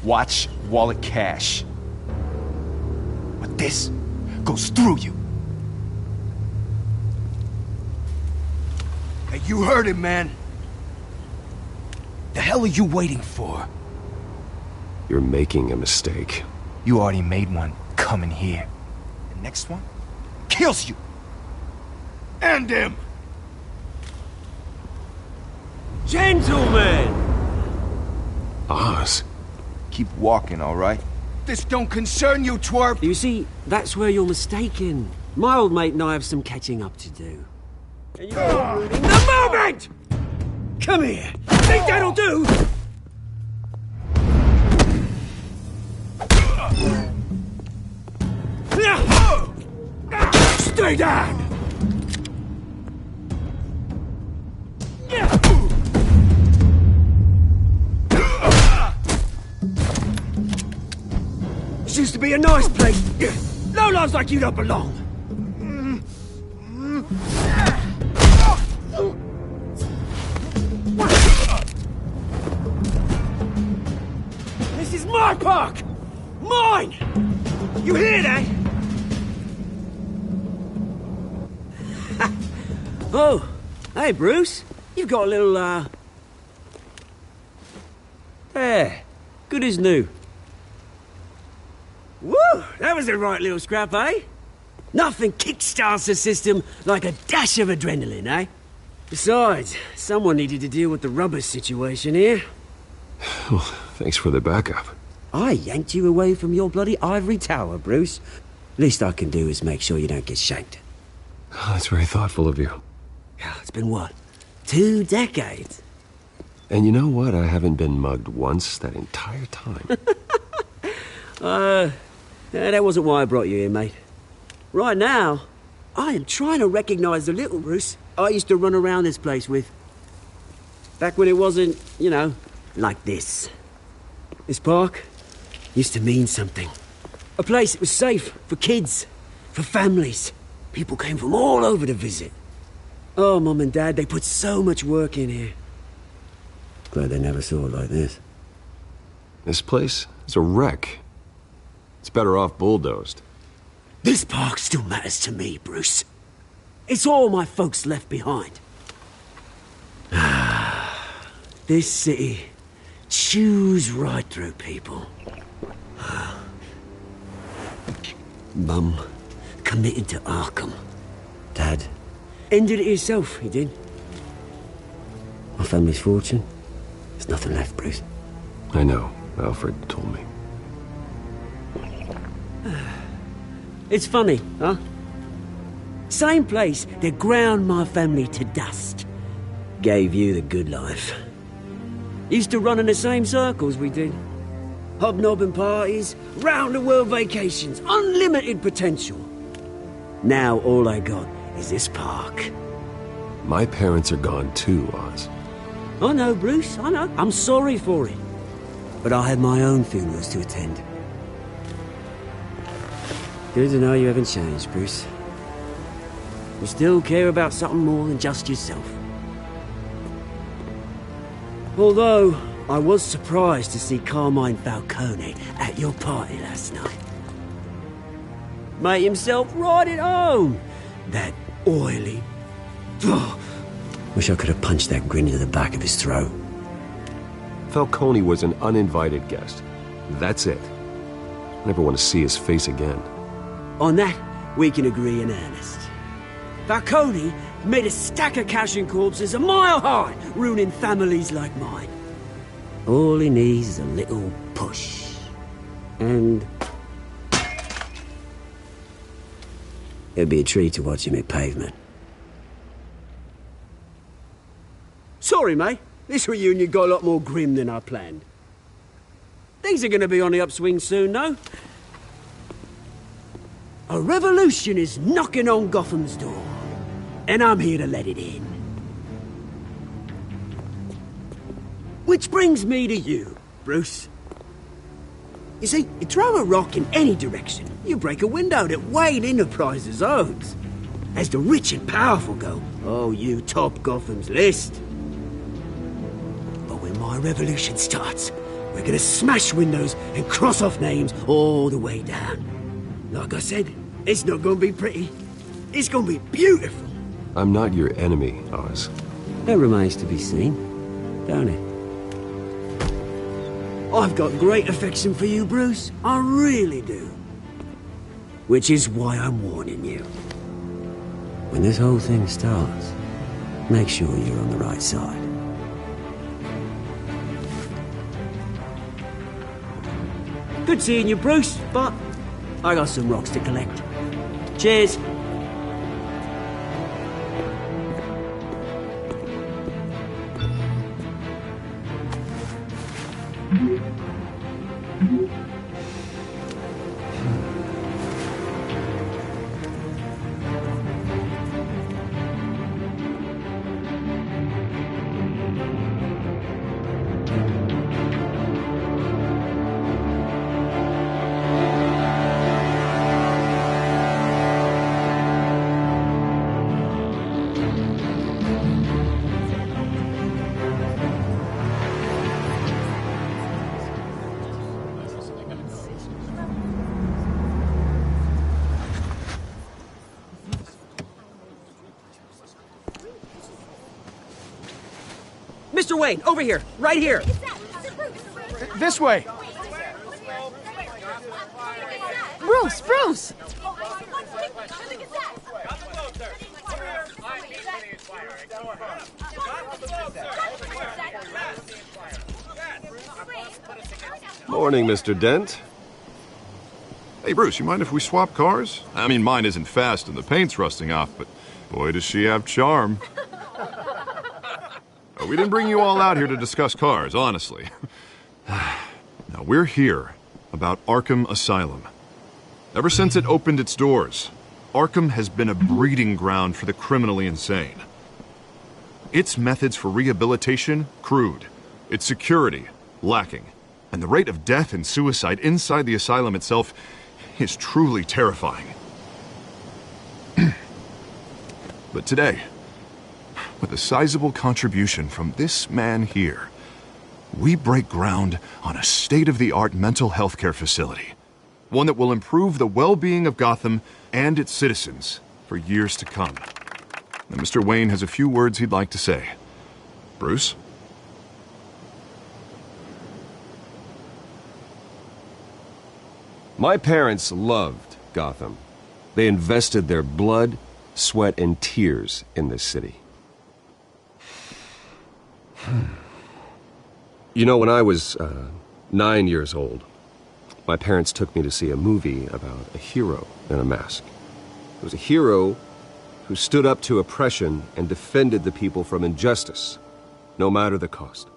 Watch wallet cash. But this goes through you. Hey, you heard it, man. The hell are you waiting for? You're making a mistake. You already made one coming here. The next one kills you. End him! Gentlemen! Oz. Keep walking, all right? This don't concern you, twerp! You see, that's where you're mistaken. My old mate and I have some catching up to do. And you're ruining the moment! Come here. Think that'll do? Stay down! This used to be a nice place. Lowlifes like you don't belong. This is my park! Mine! You hear that? Oh, hey Bruce. You've got a little, There. Good as new. Woo! That was a right little scrap, eh? Nothing kickstarts the system like a dash of adrenaline, eh? Besides, someone needed to deal with the rubber situation here. Well, thanks for the backup. I yanked you away from your bloody ivory tower, Bruce. Least I can do is make sure you don't get shanked. Oh, that's very thoughtful of you. It's been what? 2 decades? And you know what? I haven't been mugged once that entire time. That wasn't why I brought you here, mate. Right now, I am trying to recognize the little Bruce I used to run around this place with. Back when it wasn't, you know, like this. This park used to mean something. A place that was safe for kids, for families. People came from all over to visit. Oh, Mum and Dad, they put so much work in here. Glad they never saw it like this. This place is a wreck. It's better off bulldozed. This park still matters to me, Bruce. It's all my folks left behind. This city chews right through people. Mum committed to Arkham. Dad ended it himself, he did. My family's fortune, there's nothing left, Bruce. I know. Alfred told me. It's funny, huh? Same place that ground my family to dust. Gave you the good life. Used to run in the same circles we did. Hobnobbing parties, round-the-world vacations, unlimited potential. Now all I got is this park. My parents are gone too, Oz. I know, Bruce, I know. I'm sorry for it. But I had my own funerals to attend. Good to know you haven't changed, Bruce. You still care about something more than just yourself. Although, I was surprised to see Carmine Falcone at your party last night. Made himself right at home. That oily... Oh, wish I could have punched that grin into the back of his throat. Falcone was an uninvited guest. That's it. Never want to see his face again. On that, we can agree in earnest. Falcone made a stack of cash and corpses a mile high, ruining families like mine. All he needs is a little push. And... it'd be a treat to watch him hit pavement. Sorry, mate. This reunion got a lot more grim than I planned. Things are going to be on the upswing soon, though. A revolution is knocking on Gotham's door. And I'm here to let it in. Which brings me to you, Bruce. You see, you throw a rock in any direction, you break a window that Wayne Enterprises owns. As the rich and powerful go, oh, you top Gotham's list. But when my revolution starts, we're gonna smash windows and cross off names all the way down. Like I said, it's not gonna be pretty. It's gonna be beautiful. I'm not your enemy, Oz. That remains to be seen, don't it? I've got great affection for you, Bruce. I really do. Which is why I'm warning you. When this whole thing starts, make sure you're on the right side. Good seeing you, Bruce, but I got some rocks to collect. Cheers. Mr. Wayne, over here, right here. This way. Bruce, Bruce! Morning, Mr. Dent. Hey, Bruce, you mind if we swap cars? I mean, mine isn't fast and the paint's rusting off, but boy, does she have charm. We didn't bring you all out here to discuss cars, honestly. Now, we're here about Arkham Asylum. Ever since it opened its doors, Arkham has been a breeding ground for the criminally insane. Its methods for rehabilitation, crude. Its security, lacking. And the rate of death and suicide inside the asylum itself is truly terrifying. But today, with a sizable contribution from this man here, we break ground on a state-of-the-art mental health care facility. One that will improve the well-being of Gotham and its citizens for years to come. Now, Mr. Wayne has a few words he'd like to say. Bruce? My parents loved Gotham. They invested their blood, sweat, and tears in this city. You know, when I was 9 years old, my parents took me to see a movie about a hero in a mask. It was a hero who stood up to oppression and defended the people from injustice, no matter the cost.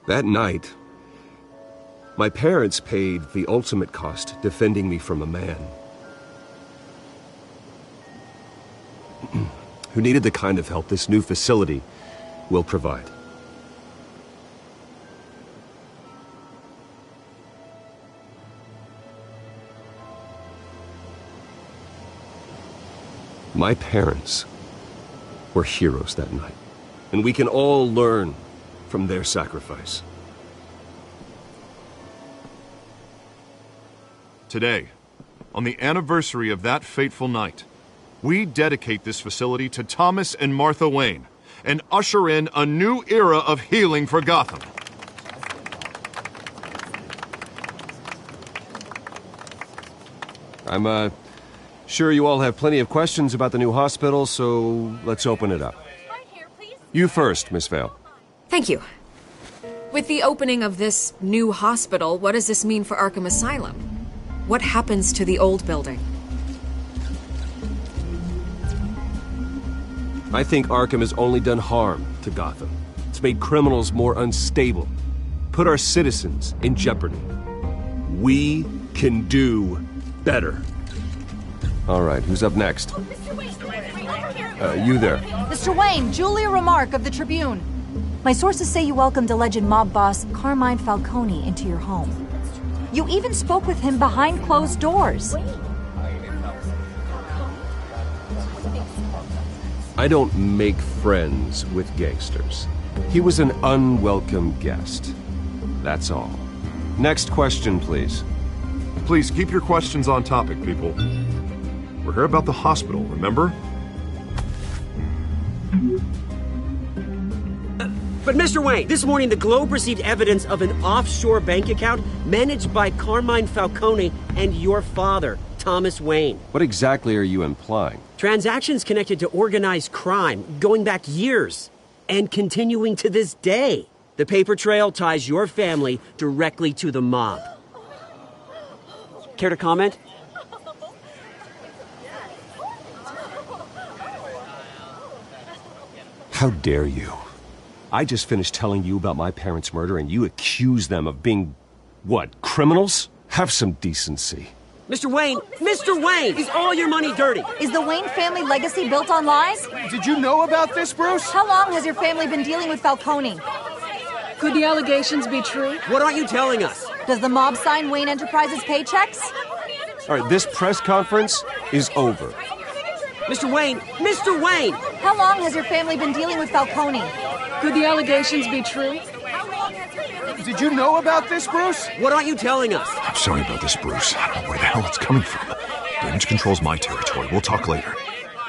That night, my parents paid the ultimate cost defending me from a man who needed the kind of help this new facility will provide. My parents were heroes that night, and we can all learn from their sacrifice. Today, on the anniversary of that fateful night, we dedicate this facility to Thomas and Martha Wayne and usher in a new era of healing for Gotham. I'm, sure you all have plenty of questions about the new hospital, so let's open it up. You first, Miss Vale. Thank you. With the opening of this new hospital, what does this mean for Arkham Asylum? What happens to the old building? I think Arkham has only done harm to Gotham. It's made criminals more unstable, put our citizens in jeopardy. We can do better. All right, who's up next? You there. Mr. Wayne, Julia Remark of the Tribune. My sources say you welcomed alleged mob boss Carmine Falcone into your home. You even spoke with him behind closed doors. I don't make friends with gangsters. He was an unwelcome guest. That's all. Next question, please. Please keep your questions on topic, people. We're here about the hospital, remember? But Mr. Wayne, this morning the Globe received evidence of an offshore bank account managed by Carmine Falcone and your father, Thomas Wayne. What exactly are you implying? Transactions connected to organized crime, going back years, and continuing to this day. The paper trail ties your family directly to the mob. Care to comment? How dare you? I just finished telling you about my parents' murder and you accuse them of being, what, criminals? Have some decency. Mr. Wayne! Mr. Wayne! Is all your money dirty? Is the Wayne family legacy built on lies? Did you know about this, Bruce? How long has your family been dealing with Falcone? Could the allegations be true? What aren't you telling us? Does the mob sign Wayne Enterprises paychecks? All right, this press conference is over. Mr. Wayne! Mr. Wayne! How long has your family been dealing with Falcone? Could the allegations be true? Did you know about this, Bruce? What aren't you telling us? I'm sorry about this, Bruce. I don't know where the hell it's coming from. Damage control's my territory. We'll talk later.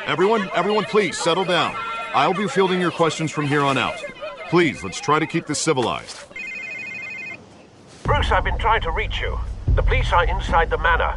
Everyone, please, settle down. I'll be fielding your questions from here on out. Please, let's try to keep this civilized. Bruce, I've been trying to reach you. The police are inside the manor.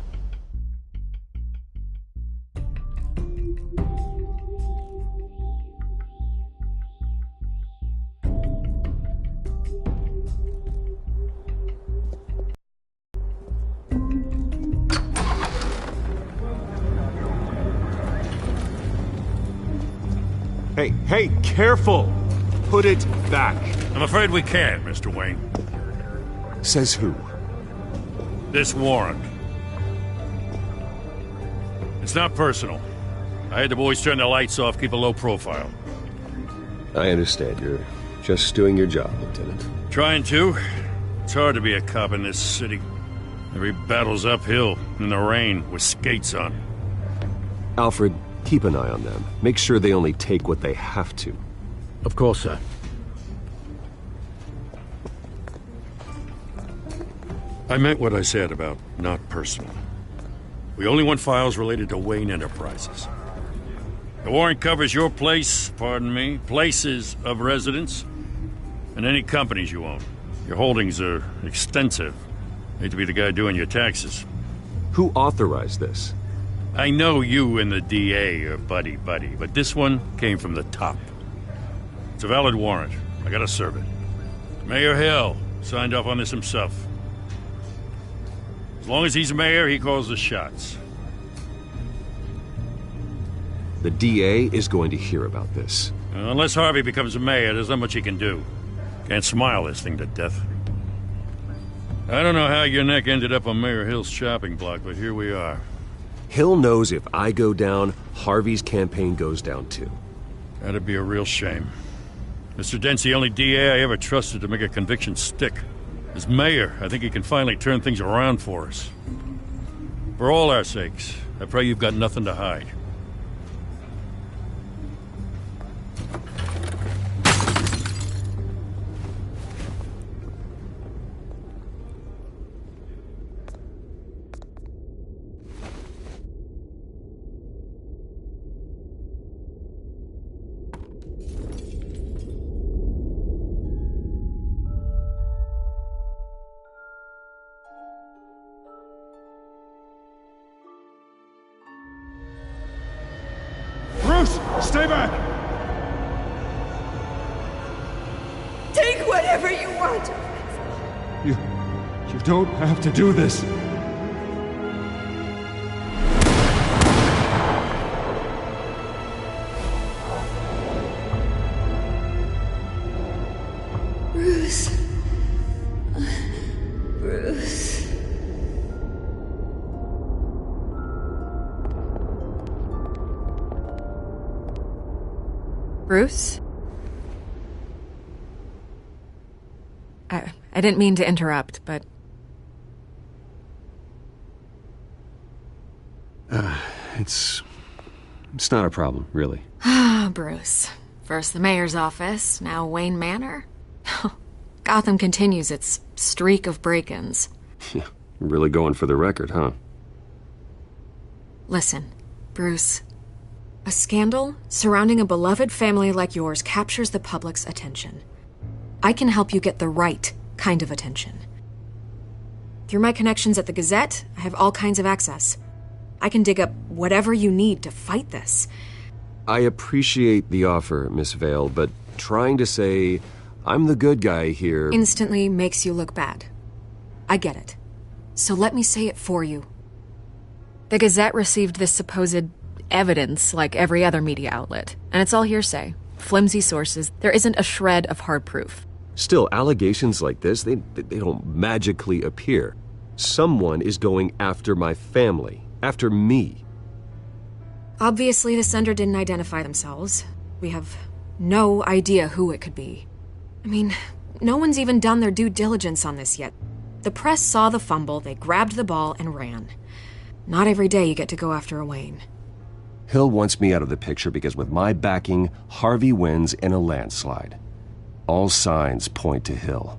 Hey, careful! Put it back. I'm afraid we can't, Mr. Wayne. Says who? This warrant. It's not personal. I had the boys turn the lights off, keep a low profile. I understand. You're just doing your job, Lieutenant. Trying to. It's hard to be a cop in this city. Every battle's uphill, in the rain, with skates on. Alfred, keep an eye on them. Make sure they only take what they have to. Of course, sir. I meant what I said about not personal. We only want files related to Wayne Enterprises. The warrant covers your place, pardon me, places of residence, and any companies you own. Your holdings are extensive. Hate to be the guy doing your taxes. Who authorized this? I know you and the DA are buddy-buddy, but this one came from the top. It's a valid warrant. I gotta serve it. Mayor Hill signed off on this himself. As long as he's mayor, he calls the shots. The DA is going to hear about this. Unless Harvey becomes a mayor, there's not much he can do. Can't smile this thing to death. I don't know how your neck ended up on Mayor Hill's shopping block, but here we are. Hill knows if I go down, Harvey's campaign goes down too. That'd be a real shame. Mr. Dent's the only DA I ever trusted to make a conviction stick. As mayor, I think he can finally turn things around for us. For all our sakes, I pray you've got nothing to hide. Stay back! Take whatever you want! You don't have to do this. Bruce. Bruce. Bruce? I didn't mean to interrupt, but... It's not a problem, really. Ah, Bruce. First the mayor's office, now Wayne Manor. Gotham continues its streak of break-ins. Really going for the record, huh? Listen, Bruce. A scandal surrounding a beloved family like yours captures the public's attention. I can help you get the right kind of attention. Through my connections at the Gazette, I have all kinds of access. I can dig up whatever you need to fight this. I appreciate the offer, Miss Vale, but trying to say I'm the good guy here... instantly makes you look bad. I get it. So let me say it for you. The Gazette received this supposed evidence like every other media outlet, and it's all hearsay. Flimsy sources. There isn't a shred of hard proof. Still, allegations like this, they don't magically appear. Someone is going after my family, after me. Obviously, the sender didn't identify themselves. We have no idea who it could be. I mean, no one's even done their due diligence on this yet. The press saw the fumble, they grabbed the ball and ran. Not every day you get to go after a Wayne. Hill wants me out of the picture because with my backing, Harvey wins in a landslide. All signs point to Hill.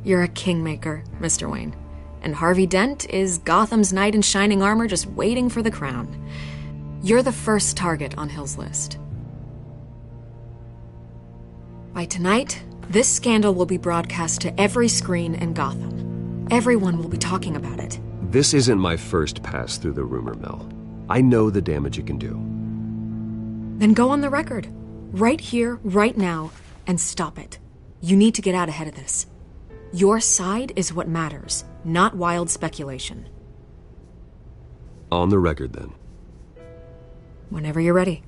You're a kingmaker, Mr. Wayne. And Harvey Dent is Gotham's knight in shining armor just waiting for the crown. You're the first target on Hill's list. By tonight, this scandal will be broadcast to every screen in Gotham. Everyone will be talking about it. This isn't my first pass through the rumor mill. I know the damage it can do. Then go on the record. Right here, right now, and stop it. You need to get out ahead of this. Your side is what matters, not wild speculation. On the record, then. Whenever you're ready.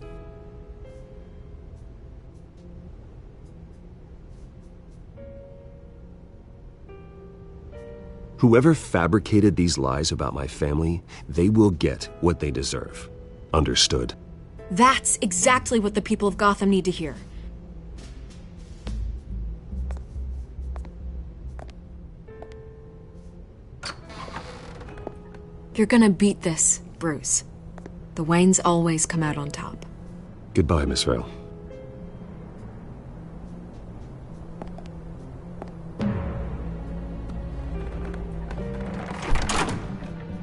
Whoever fabricated these lies about my family, they will get what they deserve. Understood? That's exactly what the people of Gotham need to hear. You're gonna beat this, Bruce. The Waynes always come out on top. Goodbye, Miss Vale.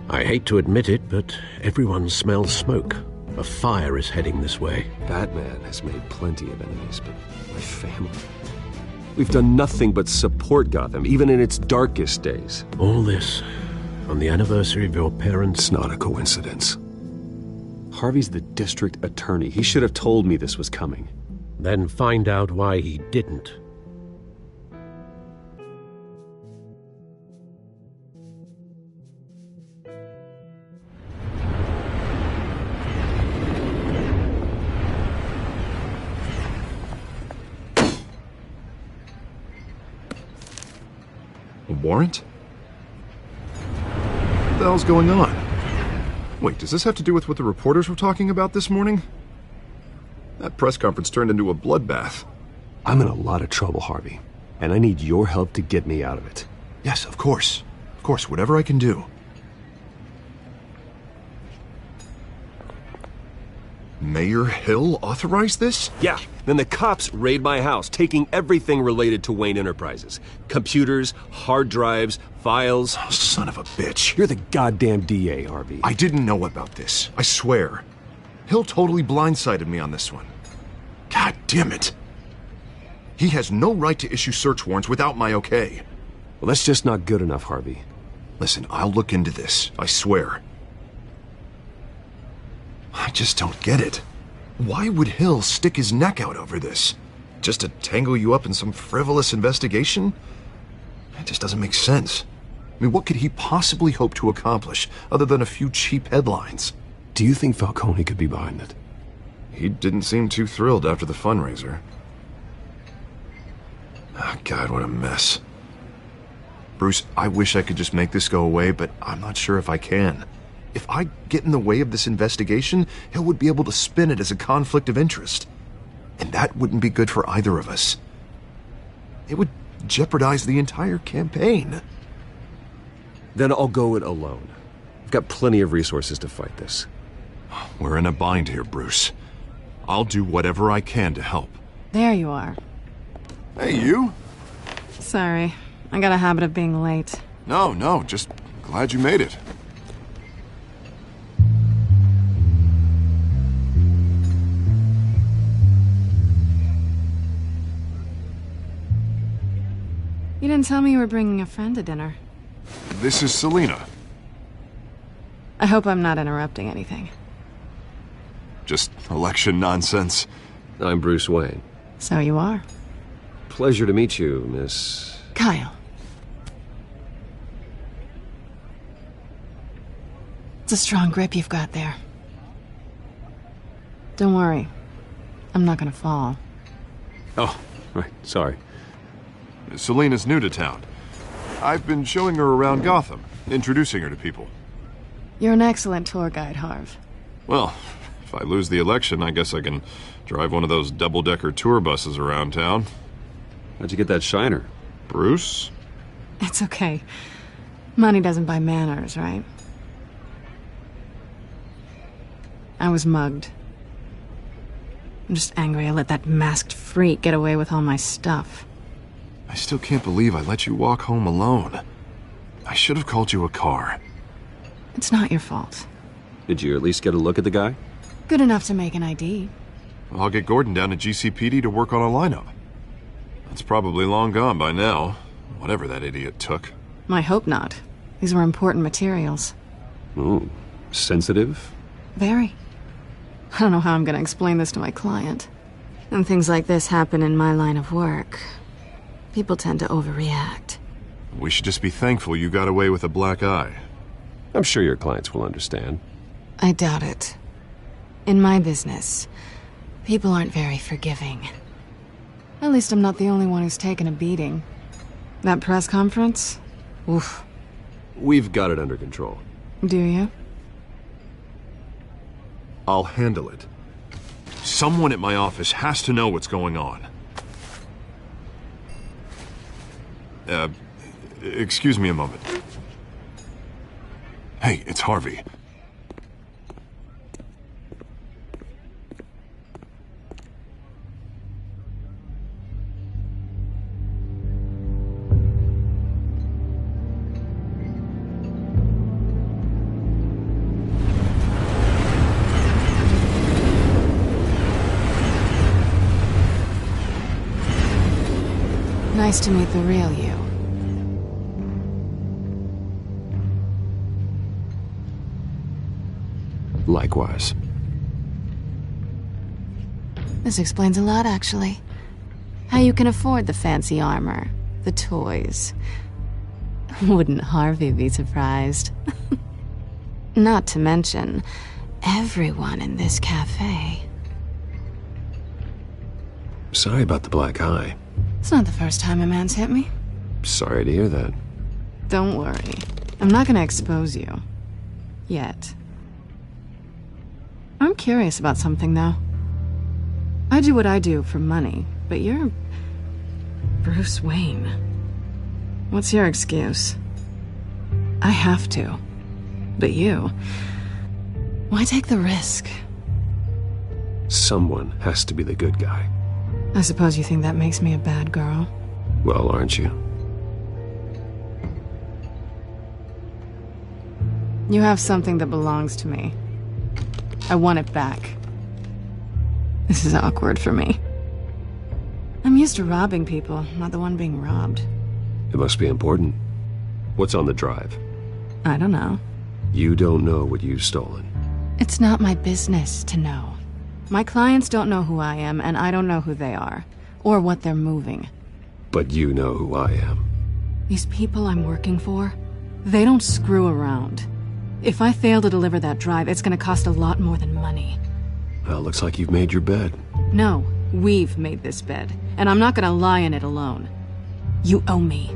I hate to admit it, but everyone smells smoke. A fire is heading this way. Batman has made plenty of enemies, but my family... We've done nothing but support Gotham, even in its darkest days. All this on the anniversary of your parents'... It's not a coincidence. Harvey's the district attorney. He should have told me this was coming. Then find out why he didn't. warrant? What the hell's going on? Wait, does this have to do with what the reporters were talking about this morning? That press conference turned into a bloodbath. I'm in a lot of trouble, Harvey, and I need your help to get me out of it. Yes, of course. Of course, whatever I can do. Mayor Hill authorized this? Yeah, then the cops raid my house, taking everything related to Wayne Enterprises. Computers, hard drives, files. Oh, son of a bitch. You're the goddamn DA, Harvey. I didn't know about this. I swear. Hill totally blindsided me on this one. God damn it. He has no right to issue search warrants without my okay. Well, that's just not good enough, Harvey. Listen, I'll look into this. I swear. I just don't get it. Why would Hill stick his neck out over this? Just to tangle you up in some frivolous investigation? It just doesn't make sense. I mean, what could he possibly hope to accomplish other than a few cheap headlines? Do you think Falcone could be behind it? He didn't seem too thrilled after the fundraiser. Oh, God, what a mess. Bruce, I wish I could just make this go away, but I'm not sure if I can. If I get in the way of this investigation, Hill would be able to spin it as a conflict of interest. And that wouldn't be good for either of us. It would jeopardize the entire campaign. Then I'll go it alone. I've got plenty of resources to fight this. We're in a bind here, Bruce. I'll do whatever I can to help. There you are. Hey, you? Sorry. I got a habit of being late. No, just glad you made it. You didn't tell me you were bringing a friend to dinner. This is Selina. I hope I'm not interrupting anything. Just election nonsense. I'm Bruce Wayne. So you are. Pleasure to meet you, Miss... Kyle. It's a strong grip you've got there. Don't worry. I'm not gonna fall. Oh, right, sorry. Selina's new to town. I've been showing her around Gotham, introducing her to people. You're an excellent tour guide, Harv. Well, if I lose the election, I guess I can drive one of those double-decker tour buses around town. How'd you get that shiner? Bruce? It's okay. Money doesn't buy manners, right? I was mugged. I'm just angry I let that masked freak get away with all my stuff. I still can't believe I let you walk home alone. I should have called you a car. It's not your fault. Did you at least get a look at the guy? Good enough to make an ID. I'll get Gordon down to GCPD to work on a lineup. That's probably long gone by now, whatever that idiot took. I hope not. These were important materials. Ooh, sensitive? Very. I don't know how I'm gonna explain this to my client. And things like this happen in my line of work. People tend to overreact. We should just be thankful you got away with a black eye. I'm sure your clients will understand. I doubt it. In my business, people aren't very forgiving. At least I'm not the only one who's taken a beating. That press conference? Oof. We've got it under control. Do you? I'll handle it. Someone at my office has to know what's going on. Excuse me a moment. Hey, it's Harvey. Nice to meet the real you. Likewise. This explains a lot, actually. How you can afford the fancy armor, the toys. Wouldn't Harvey be surprised? Not to mention, everyone in this cafe. Sorry about the black eye. It's not the first time a man's hit me. Sorry to hear that. Don't worry. I'm not gonna expose you. Yet. I'm curious about something, though. I do what I do for money, but you're... Bruce Wayne. What's your excuse? I have to. But you... Why take the risk? Someone has to be the good guy. I suppose you think that makes me a bad girl? Well, aren't you? You have something that belongs to me. I want it back. This is awkward for me. I'm used to robbing people, not the one being robbed. It must be important. What's on the drive? I don't know. You don't know what you've stolen. It's not my business to know. My clients don't know who I am, and I don't know who they are, or what they're moving. But you know who I am. These people I'm working for, they don't screw around. If I fail to deliver that drive, it's gonna cost a lot more than money. Well, looks like you've made your bed. No, we've made this bed, and I'm not gonna lie in it alone. You owe me.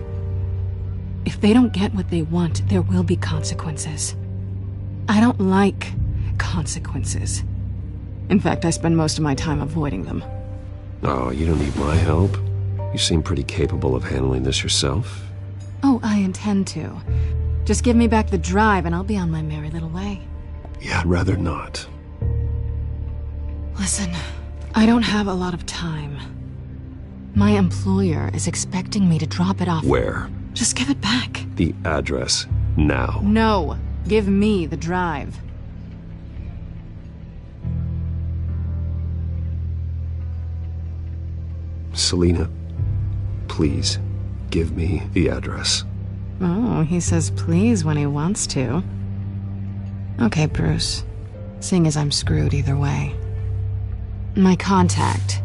If they don't get what they want, there will be consequences. I don't like consequences. In fact, I spend most of my time avoiding them. Oh, you don't need my help. You seem pretty capable of handling this yourself. Oh, I intend to. Just give me back the drive and I'll be on my merry little way. Yeah, I'd rather not. Listen, I don't have a lot of time. My employer is expecting me to drop it off. Where? Just give it back. The address, now. No, give me the drive. Selina, please, give me the address. Oh, he says please when he wants to. Okay, Bruce. Seeing as I'm screwed either way. My contact.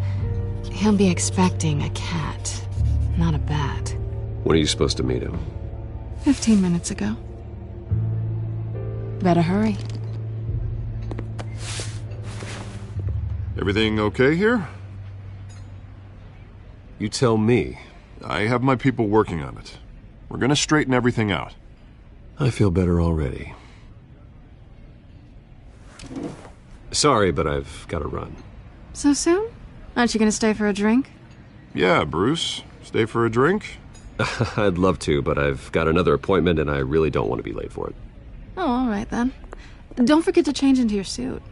He'll be expecting a cat, not a bat. When are you supposed to meet him? 15 minutes ago. Better hurry. Everything okay here? You tell me. I have my people working on it. We're gonna straighten everything out. I feel better already. Sorry, but I've got to run. So soon? Aren't you gonna stay for a drink? Yeah, Bruce. Stay for a drink? I'd love to, but I've got another appointment and I really don't want to be late for it. Oh, all right then. Don't forget to change into your suit.